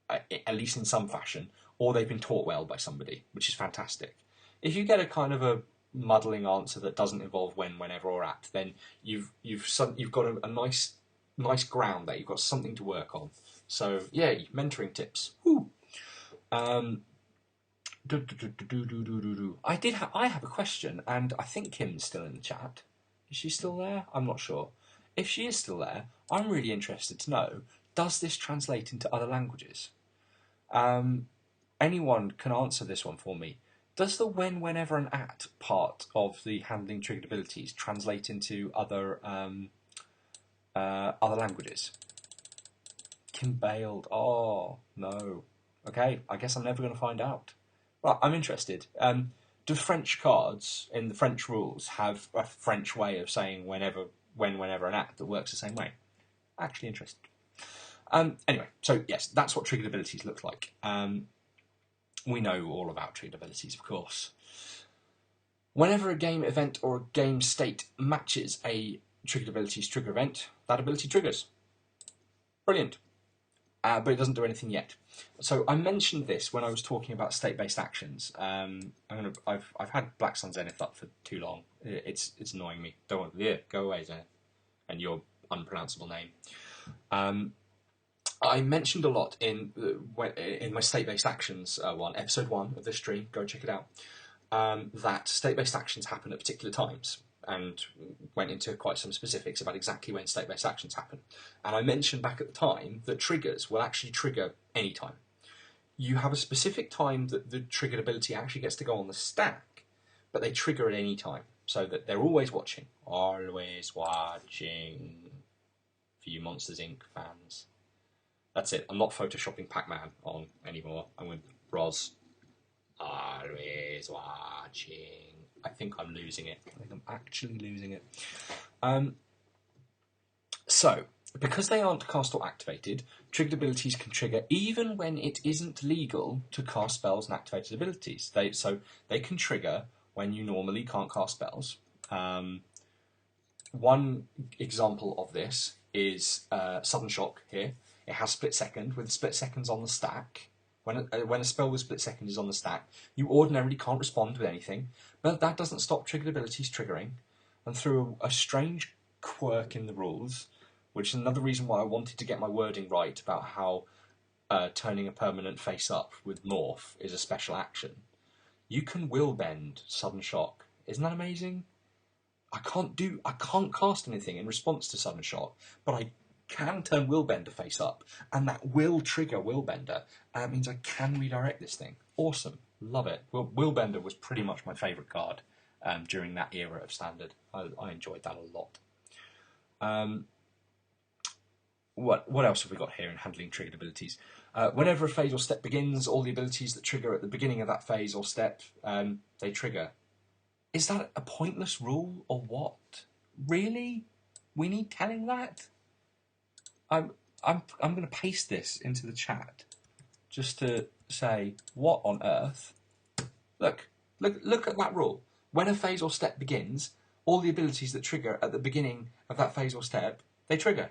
at least in some fashion, or they've been taught well by somebody, which is fantastic. If you get a kind of a muddling answer that doesn't involve when, whenever, or at, then you've got a nice ground there. You've got something to work on. So yeah, mentoring tips. Woo. I have a question, and I think Kim's still in the chat. Is she still there? I'm not sure. If she is still there, I'm really interested to know, does this translate into other languages? Anyone can answer this one for me. Does the when, whenever, and at part of the handling triggered abilities translate into other languages? Kim bailed. Oh, no. Okay, I guess I'm never going to find out. Right, I'm interested. Do French cards in the French rules have a French way of saying when, whenever, and at that works the same way? Actually interested. Anyway, so yes, that's what triggered abilities look like. We know all about triggered abilities, of course. Whenever a game event or a game state matches a triggered ability's trigger event, that ability triggers. Brilliant. But it doesn't do anything yet. So I mentioned this when I was talking about state-based actions. I've had Black Sun Zenith up for too long. It's annoying me. Don't want go away, Zenith, and your unpronounceable name. I mentioned a lot in my state-based actions episode 1 of this stream. Go check it out. That state-based actions happen at particular times, and went into quite some specifics about exactly when state-based actions happen. And I mentioned back at the time that triggers will actually trigger any time. You have a specific time that the triggered ability actually gets to go on the stack, but they trigger at any time, so that they're always watching. Always watching. For you Monsters Inc. fans. That's it. I'm not photoshopping Pac-Man on anymore. I'm with Roz. Always watching. I think I'm losing it. I think I'm actually losing it. So, because they aren't cast or activated, triggered abilities can trigger even when it isn't legal to cast spells and activated abilities. So they can trigger when you normally can't cast spells. One example of this is Sudden Shock here. It has split second. With split seconds on the stack, when a spell with split second is on the stack, you ordinarily can't respond with anything, but that doesn't stop triggered abilities triggering. And through a strange quirk in the rules, which is another reason why I wanted to get my wording right about how turning a permanent face up with Morph is a special action, you can will bend Sudden Shock. Isn't that amazing? I can't cast anything in response to Sudden Shock, but I can turn Willbender face up, and that will trigger Willbender, and it means I can redirect this thing. Awesome. Love it. Well, Willbender was pretty much my favourite card during that era of Standard. I enjoyed that a lot. What else have we got here in handling triggered abilities? Whenever a phase or step begins, all the abilities that trigger at the beginning of that phase or step, they trigger. Is that a pointless rule or what? Really? We need telling that? I'm going to paste this into the chat just to say, what on earth? Look at that rule. When a phase or step begins, all the abilities that trigger at the beginning of that phase or step, they trigger.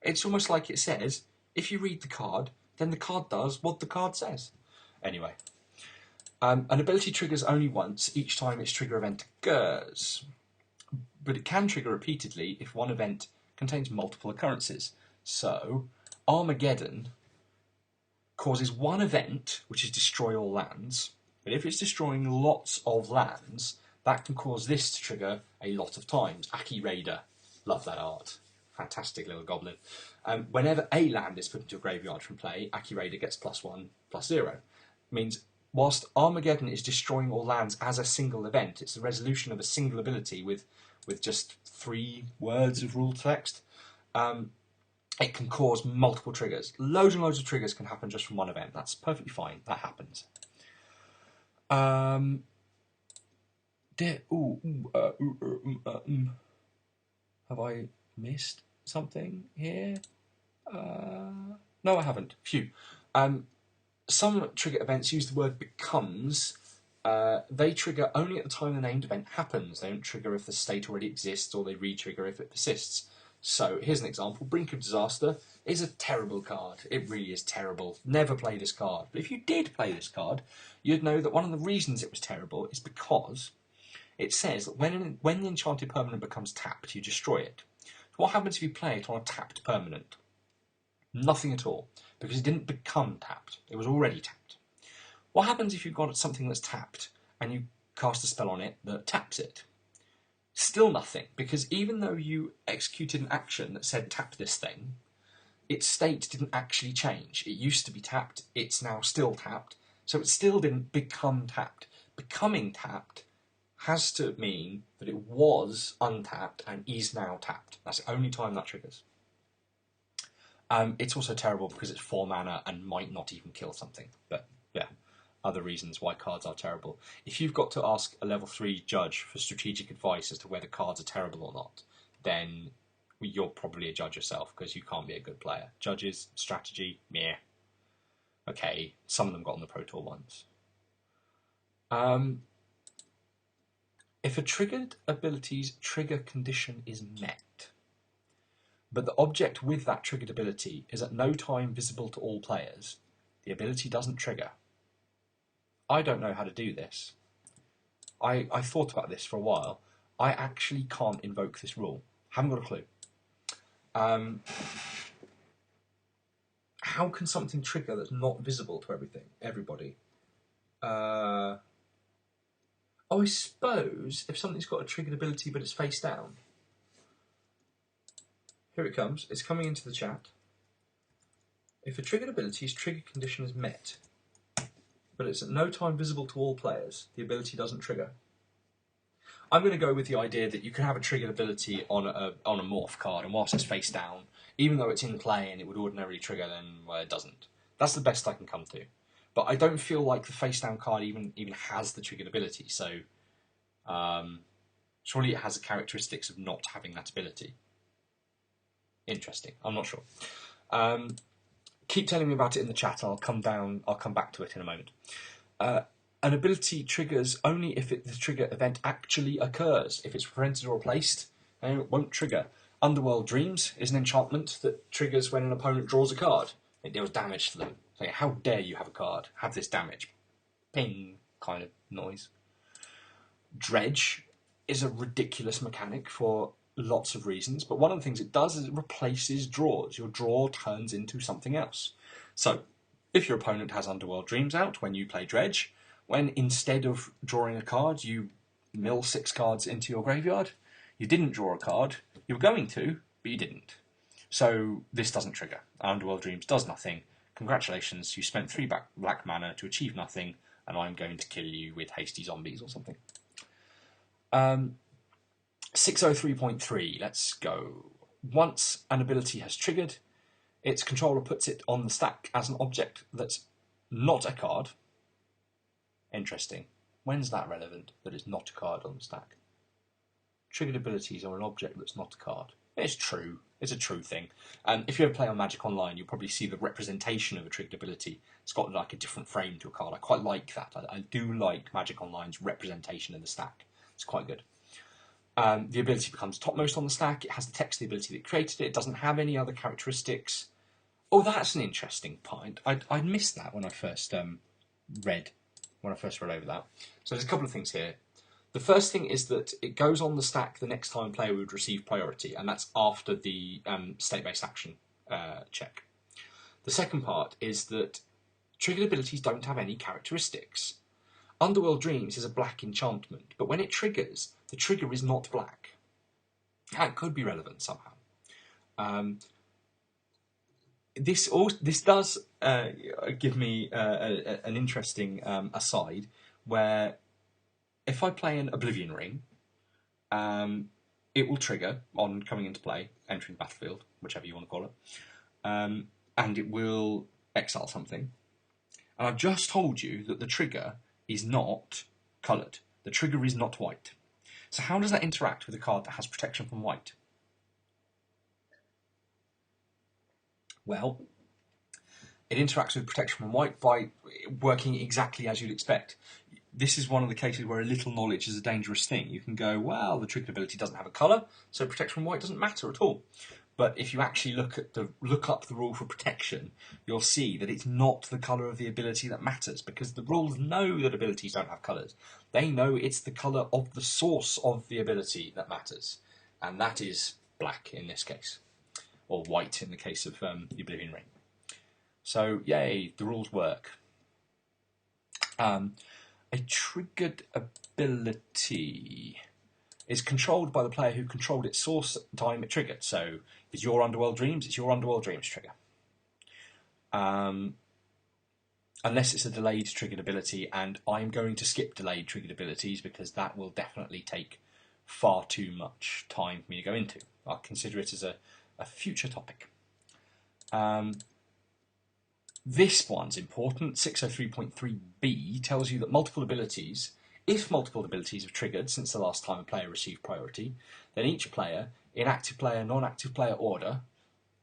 It's almost like it says, if you read the card, then the card does what the card says. Anyway, an ability triggers only once each time its trigger event occurs, but it can trigger repeatedly if one event contains multiple occurrences. So, Armageddon causes one event, which is destroy all lands, but if it's destroying lots of lands, that can cause this to trigger a lot of times. Aki Raider, love that art. Fantastic little goblin. Whenever a land is put into a graveyard from play, Aki Raider gets +1/+0. Means whilst Armageddon is destroying all lands as a single event, it's the resolution of a single ability with just 3 words of rule text. It can cause multiple triggers. Loads and loads of triggers can happen just from one event. That's perfectly fine. That happens. Have I missed something here? No, I haven't. Phew. Some trigger events use the word becomes. They trigger only at the time the named event happens. They don't trigger if the state already exists, or they re-trigger if it persists. So, here's an example. Brink of Disaster is a terrible card. It really is terrible. Never play this card. But if you did play this card, you'd know that one of the reasons it was terrible is because it says that when the enchanted permanent becomes tapped, you destroy it. What happens if you play it on a tapped permanent? Nothing at all, because it didn't become tapped. It was already tapped. What happens if you've got something that's tapped and you cast a spell on it that taps it? Still nothing, because even though you executed an action that said tap this thing, its state didn't actually change. It used to be tapped, it's now still tapped, so it still didn't become tapped. Becoming tapped has to mean that it was untapped and is now tapped. That's the only time that triggers. It's also terrible because it's 4 mana and might not even kill something. But yeah, other reasons why cards are terrible. If you've got to ask a level 3 judge for strategic advice as to whether cards are terrible or not, then you're probably a judge yourself because you can't be a good player. Judges, strategy, meh. Okay, some of them got on the Pro Tour once. If a triggered ability's trigger condition is met, but the object with that triggered ability is at no time visible to all players, the ability doesn't trigger. I don't know how to do this. I thought about this for a while. I actually can't invoke this rule. Haven't got a clue. How can something trigger that's not visible to everybody? I suppose if something's got a triggered ability but it's face down. Here it comes. It's coming into the chat. If a triggered ability's trigger condition is met, but it's at no time visible to all players, the ability doesn't trigger. I'm going to go with the idea that you can have a triggered ability on a morph card, and whilst it's face down, even though it's in play and it would ordinarily trigger, then well, it doesn't. That's the best I can come to. But I don't feel like the face down card even has the triggered ability, so surely it has the characteristics of not having that ability. Interesting. I'm not sure. Keep telling me about it in the chat. I'll come back to it in a moment. An ability triggers only if the trigger event actually occurs. If it's prevented or replaced, then it won't trigger. Underworld Dreams is an enchantment that triggers when an opponent draws a card. It deals damage to them. So how dare you have a card? Have this damage. Ping kind of noise. Dredge is a ridiculous mechanic for lots of reasons, but one of the things it does is it replaces draws. Your draw turns into something else. So, if your opponent has Underworld Dreams out when you play Dredge, when instead of drawing a card, you mill 6 cards into your graveyard, you didn't draw a card, you were going to, but you didn't. So, this doesn't trigger. Underworld Dreams does nothing. Congratulations, you spent 3 black mana to achieve nothing, and I'm going to kill you with hasty zombies or something. 603.3, let's go. Once an ability has triggered, its controller puts it on the stack as an object that's not a card. Interesting. When's that relevant, that it's not a card on the stack? Triggered abilities are an object that's not a card. It's true. It's a true thing. If you ever play on Magic Online, you'll probably see the representation of a triggered ability. It's got like a different frame to a card. I quite like that. I do like Magic Online's representation of the stack. It's quite good. The ability becomes topmost on the stack. It has the text of the ability that created it. It doesn't have any other characteristics. Oh, that's an interesting point. I'd missed that when I first read over that. So there's a couple of things here. The first thing is that it goes on the stack the next time a player would receive priority, and that's after the state-based action check. The second part is that triggered abilities don't have any characteristics. Underworld Dreams is a black enchantment, but when it triggers, the trigger is not black. That could be relevant somehow. This does give me an interesting aside, where if I play an Oblivion Ring, it will trigger on coming into play, entering the battlefield, whichever you want to call it, and it will exile something. And I've just told you that the trigger is not coloured. The trigger is not white. So how does that interact with a card that has protection from white? Well, it interacts with protection from white by working exactly as you'd expect. This is one of the cases where a little knowledge is a dangerous thing. You can go, well, the triggered ability doesn't have a colour, so protection from white doesn't matter at all. But if you actually look up the rule for protection, you'll see that it's not the colour of the ability that matters, because the rules know that abilities don't have colours. They know it's the colour of the source of the ability that matters, and that is black in this case, or white in the case of the Oblivion Ring. So, yay, the rules work. A triggered ability is controlled by the player who controlled its source at the time it triggered. So, if it's your Underworld Dreams, it's your Underworld Dreams trigger. Unless it's a delayed triggered ability, and I'm going to skip delayed triggered abilities because that will definitely take far too much time for me to go into. I'll consider it as a future topic. This one's important. 603.3b tells you that if multiple abilities have triggered since the last time a player received priority, then each player, in active player, non-active player order,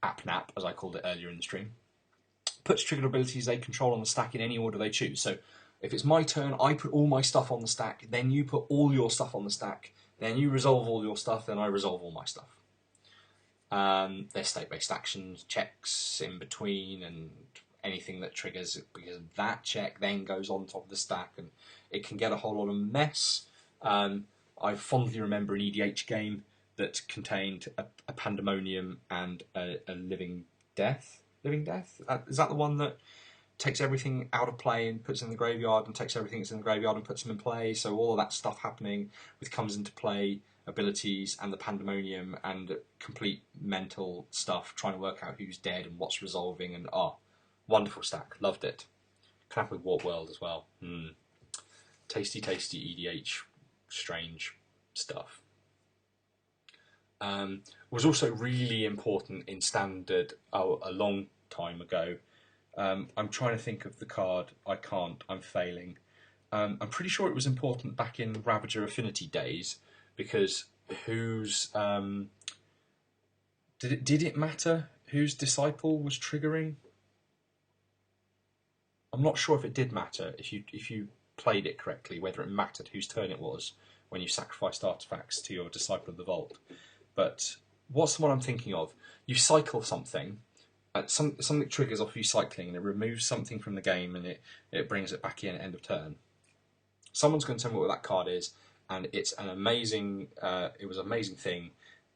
AppNap, as I called it earlier in the stream, puts triggered abilities they control on the stack in any order they choose. So if it's my turn, I put all my stuff on the stack, then you put all your stuff on the stack, then you resolve all your stuff, then I resolve all my stuff. There's state-based actions, checks in between, and anything that triggers, because that check then goes on top of the stack, and it can get a whole lot of mess. I fondly remember an EDH game that contained a Pandemonium and a Living Death. Living Death? Is that the one that takes everything out of play and puts it in the graveyard, and takes everything that's in the graveyard and puts them in play? So all of that stuff happening with comes into play abilities and the Pandemonium and complete mental stuff, trying to work out who's dead and what's resolving, and wonderful stack, loved it. Can happen with Warp World as well. Tasty EDH, strange stuff. Was also really important in Standard a long time ago. I'm trying to think of the card. I can't. I'm failing. I'm pretty sure it was important back in Ravager Affinity days, because whose did it matter whose Disciple was triggering? I'm not sure if it did matter if you played it correctly, whether it mattered whose turn it was when you sacrificed artifacts to your Disciple of the Vault. But what's the one I'm thinking of? You cycle something, something triggers off you cycling, and it removes something from the game, and it brings it back in at end of turn. Someone's going to tell me what that card is, and it's an amazing. It was an amazing thing,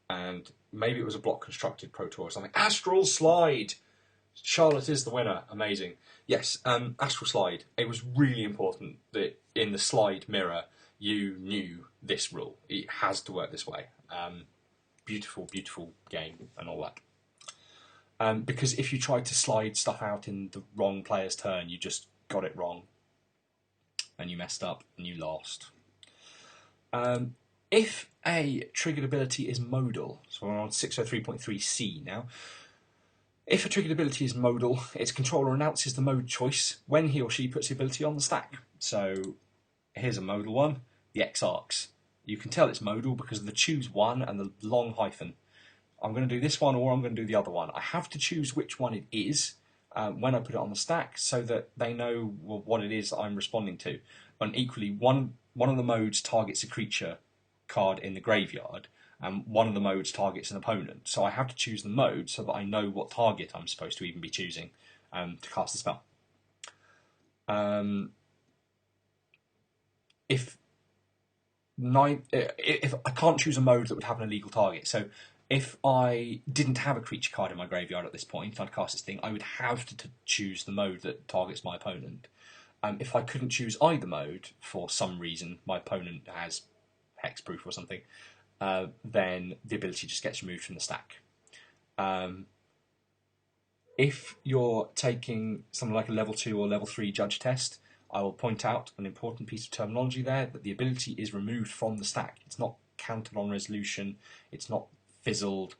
and maybe it was a block constructed Pro Tour or something. Astral Slide. Charlotte is the winner. Amazing. Yes, Astral Slide. It was really important that in the slide mirror you knew this rule. It has to work this way. Beautiful, beautiful game and all that. Because if you tried to slide stuff out in the wrong player's turn, you just got it wrong. And you messed up and you lost. If a triggered ability is modal, so we're on 603.3c now. If a triggered ability is modal, its controller announces the mode choice when he or she puts the ability on the stack. So here's a modal one, the X-Arcs. You can tell it's modal because of the choose one and the long hyphen. I'm going to do this one or I'm going to do the other one. I have to choose which one it is when I put it on the stack so that they know what it is that I'm responding to. And equally, one of the modes targets a creature card in the graveyard, and one of the modes targets an opponent. So I have to choose the mode so that I know what target I'm supposed to even be choosing to cast the spell. If I can't choose a mode that would have an illegal target, so if I didn't have a creature card in my graveyard at this point, I'd cast this thing, I would have to choose the mode that targets my opponent. If I couldn't choose either mode for some reason, my opponent has hexproof or something, then the ability just gets removed from the stack. If you're taking something like a level 2 or level 3 judge test, I will point out an important piece of terminology there, that the ability is removed from the stack. It's not counted on resolution, it's not fizzled.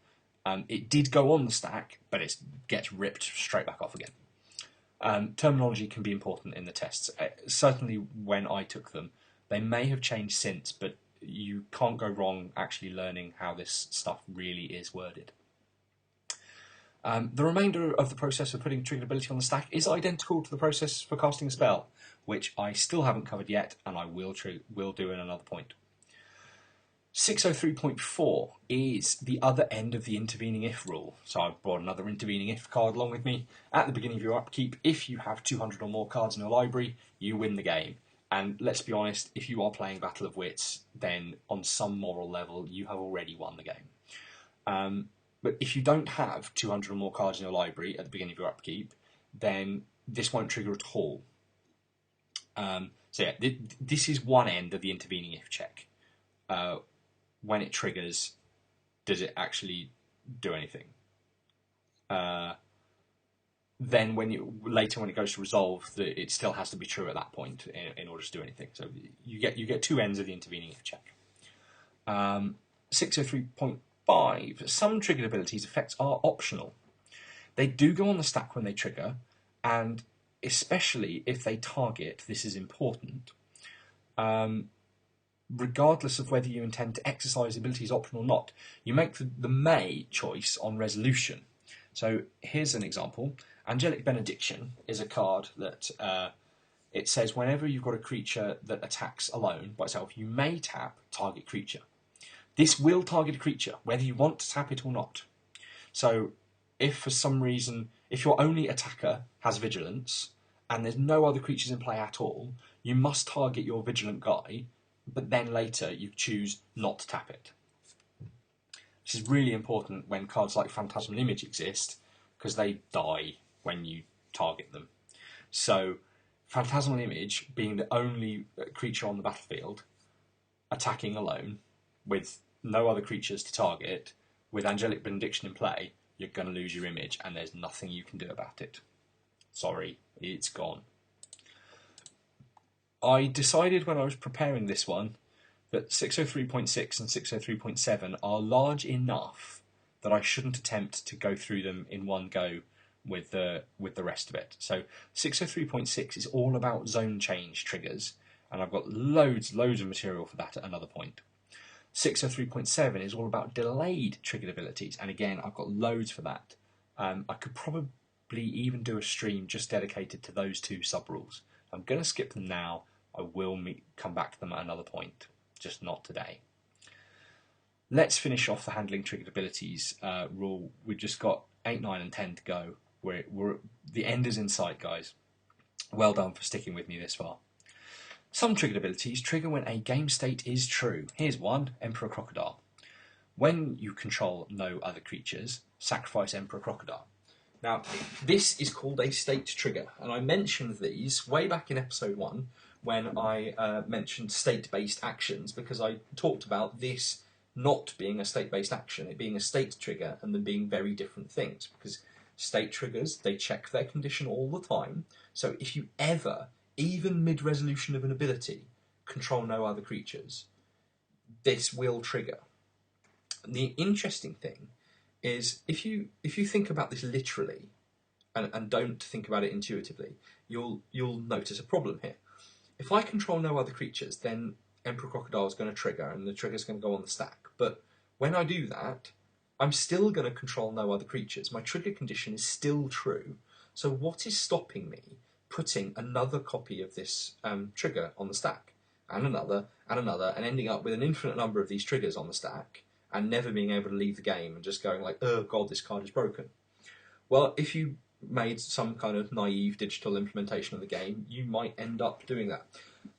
It did go on the stack, but it gets ripped straight back off again. Terminology can be important in the tests. Certainly when I took them, they may have changed since, but you can't go wrong actually learning how this stuff really is worded. The remainder of the process of putting triggered ability on the stack is identical to the process for casting a spell, which I still haven't covered yet, and I will do in another point. 603.4 is the other end of the intervening if rule. So I've brought another intervening if card along with me. At the beginning of your upkeep, if you have 200 or more cards in your library, you win the game. And let's be honest, if you are playing Battle of Wits, then on some moral level, you have already won the game. But if you don't have 200 or more cards in your library at the beginning of your upkeep, then this won't trigger at all. So yeah, this is one end of the intervening if check. When it triggers, does it actually do anything? Then later when it goes to resolve, it still has to be true at that point in order to do anything. So you get two ends of the intervening if check. 603.5. Some triggered abilities effects are optional. They do go on the stack when they trigger, and especially if they target, this is important. Regardless of whether you intend to exercise abilities optional or not, you make the may choice on resolution. So here's an example. Angelic Benediction is a card that it says whenever you've got a creature that attacks alone by itself, you may tap target creature. This will target a creature, whether you want to tap it or not. So if for some reason, if your only attacker has vigilance and there's no other creatures in play at all, you must target your vigilant guy, but then later you choose not to tap it. This is really important when cards like Phantasmal Image exist, because they die when you target them. So Phantasmal Image, being the only creature on the battlefield, attacking alone, with no other creatures to target, with Angelic Benediction in play, you're going to lose your image, and there's nothing you can do about it. Sorry, it's gone. I decided when I was preparing this one that 603.6 and 603.7 are large enough that I shouldn't attempt to go through them in one go with the rest of it. So 603.6 is all about zone change triggers, and I've got loads of material for that at another point. 603.7 is all about delayed triggered abilities, and again, I've got loads for that. I could probably even do a stream just dedicated to those two sub-rules. I'm going to skip them now. I will come back to them at another point, just not today. Let's finish off the handling triggered abilities rule. We've just got 8, 9 and 10 to go. The end is in sight, guys. Well done for sticking with me this far. Some triggered abilities trigger when a game state is true. Here's one, Emperor Crocodile. When you control no other creatures, sacrifice Emperor Crocodile. Now, this is called a state trigger, and I mentioned these way back in episode 1 when I mentioned state-based actions, because I talked about this not being a state-based action, it being a state trigger, and them being very different things, because state triggers, they check their condition all the time, so if you ever, even mid-resolution of an ability, control no other creatures, this will trigger. The interesting thing is if you think about this literally and don't think about it intuitively, you'll notice a problem here. If I control no other creatures, then Emperor Crocodile is going to trigger and the trigger is going to go on the stack. But when I do that, I'm still going to control no other creatures. My trigger condition is still true. So what is stopping me putting another copy of this trigger on the stack, and another, and ending up with an infinite number of these triggers on the stack, and never being able to leave the game and just going like, oh god, this card is broken? Well, if you made some kind of naive digital implementation of the game, you might end up doing that.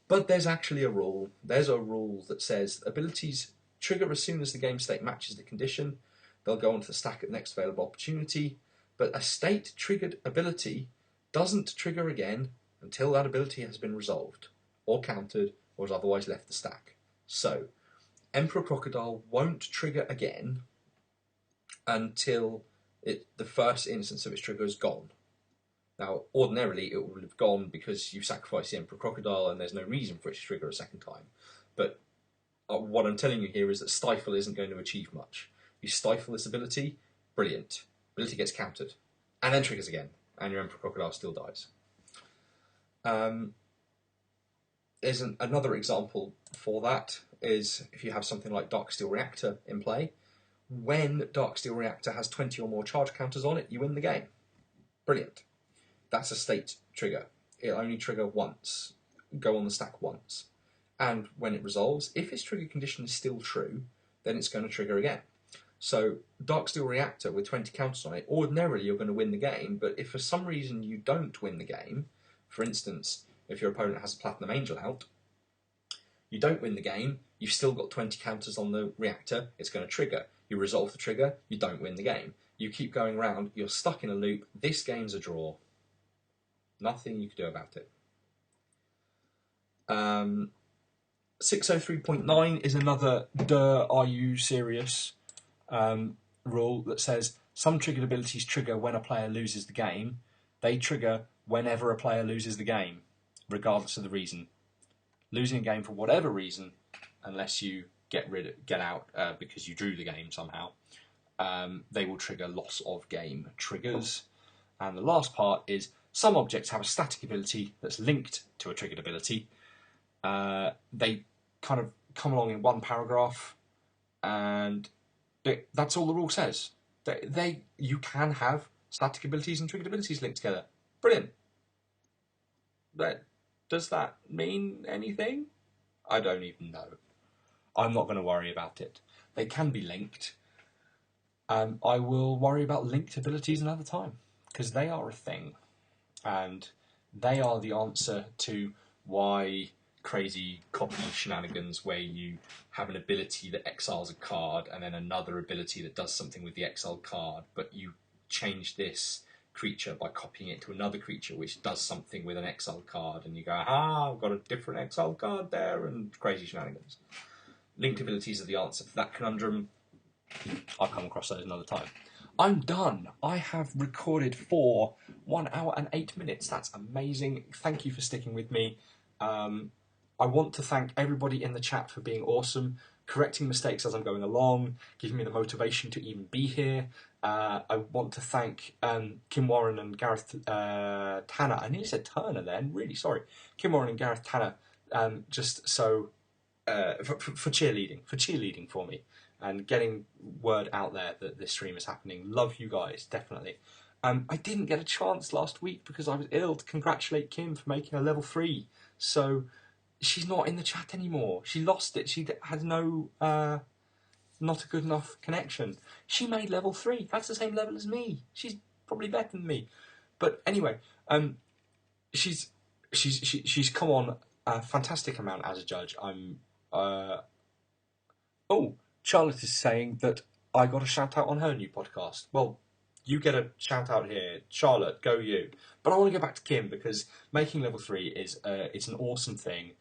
But there's actually a rule. There's a rule that says abilities trigger as soon as the game state matches the condition. They'll go onto the stack at the next available opportunity. But a state-triggered ability doesn't trigger again until that ability has been resolved, or countered, or has otherwise left the stack. So, Emperor Crocodile won't trigger again until the first instance of its trigger is gone. Now, ordinarily, it would have gone because you sacrificed the Emperor Crocodile and there's no reason for it to trigger a second time. But what I'm telling you here is that Stifle isn't going to achieve much. You stifle this ability, brilliant. Ability gets countered, and then triggers again, and your Emperor Crocodile still dies. There's another example for that, is if you have something like Darksteel Reactor in play. When Darksteel Reactor has 20 or more charge counters on it, you win the game. Brilliant. That's a state trigger. It'll only trigger once, go on the stack once. And when it resolves, if its trigger condition is still true, then it's going to trigger again. So Darksteel Reactor with 20 counters on it, ordinarily you're going to win the game, but if for some reason you don't win the game, for instance, if your opponent has a Platinum Angel out, you don't win the game, you've still got 20 counters on the reactor, it's going to trigger. You resolve the trigger, you don't win the game. You keep going around, you're stuck in a loop, this game's a draw. Nothing you can do about it. 603.9 is another are you serious rule that says some triggered abilities trigger when a player loses the game. They trigger whenever a player loses the game, regardless of the reason. Losing a game for whatever reason, unless you get out because you drew the game somehow, they will trigger loss of game triggers. And the last part is some objects have a static ability that's linked to a triggered ability. They kind of come along in one paragraph, and that's all the rule says. You can have static abilities and triggered abilities linked together. Brilliant. Does that mean anything? I don't even know. I'm not going to worry about it. They can be linked. I will worry about linked abilities another time, because they are a thing. And they are the answer to why crazy copy shenanigans where you have an ability that exiles a card and then another ability that does something with the exiled card, but you change this creature by copying it to another creature which does something with an exiled card, and you go, I've got a different exiled card there, and crazy shenanigans. Linked abilities are the answer for that conundrum. I'll come across those another time. I'm done. I have recorded for 1 hour and 8 minutes. That's amazing. Thank you for sticking with me. I want to thank everybody in the chat for being awesome, correcting mistakes as I'm going along, giving me the motivation to even be here. I want to thank Kim Warren and Gareth Tanner. I nearly said Turner then, really sorry. Kim Warren and Gareth Tanner, just so for cheerleading for me and getting word out there that this stream is happening. Love you guys, definitely. I didn't get a chance last week because I was ill to congratulate Kim for making a level 3. So she's not in the chat anymore. She lost it. She had no, not a good enough connection. She made level 3. That's the same level as me. She's probably better than me. But anyway, she's come on a fantastic amount as a judge. Charlotte is saying that I got a shout out on her new podcast. Well, you get a shout out here. Charlotte, go you. But I want to go back to Kim because making level 3 is it's an awesome thing.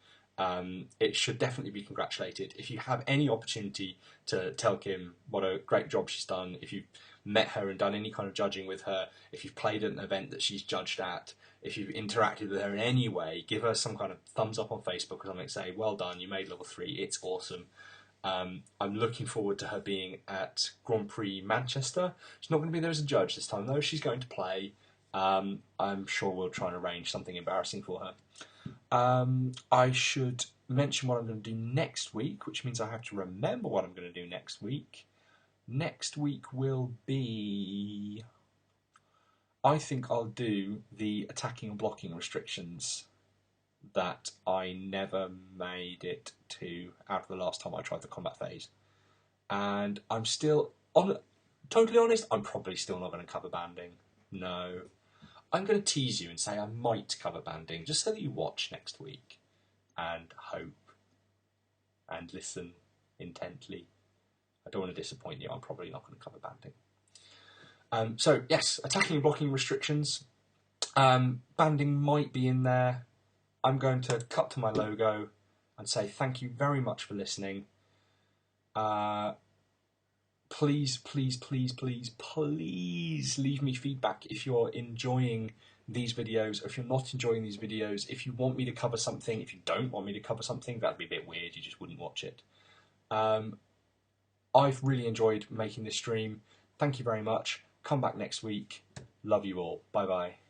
It should definitely be congratulated. If you have any opportunity to tell Kim what a great job she's done, if you've met her and done any kind of judging with her, if you've played at an event that she's judged at, if you've interacted with her in any way, give her some kind of thumbs up on Facebook or something, say, well done, you made level 3, it's awesome. I'm looking forward to her being at Grand Prix Manchester. She's not going to be there as a judge this time, though. She's going to play. I'm sure we'll try and arrange something embarrassing for her. I should mention what I'm going to do next week, which means I have to remember what I'm going to do next week. Next week will be... I think I'll do the attacking and blocking restrictions that I never made it to out of the last time I tried the combat phase. And I'm still, totally honest, I'm probably still not going to cover banding. No. I'm going to tease you and say I might cover banding, just so that you watch next week and hope and listen intently. I don't want to disappoint you, I'm probably not going to cover banding. So, yes, attacking and blocking restrictions. Banding might be in there. I'm going to cut to my logo and say thank you very much for listening. Please, please, please, please, please leave me feedback if you're enjoying these videos, or if you're not enjoying these videos. If you want me to cover something, if you don't want me to cover something, that'd be a bit weird, you just wouldn't watch it. I've really enjoyed making this stream. Thank you very much. Come back next week. Love you all. Bye bye.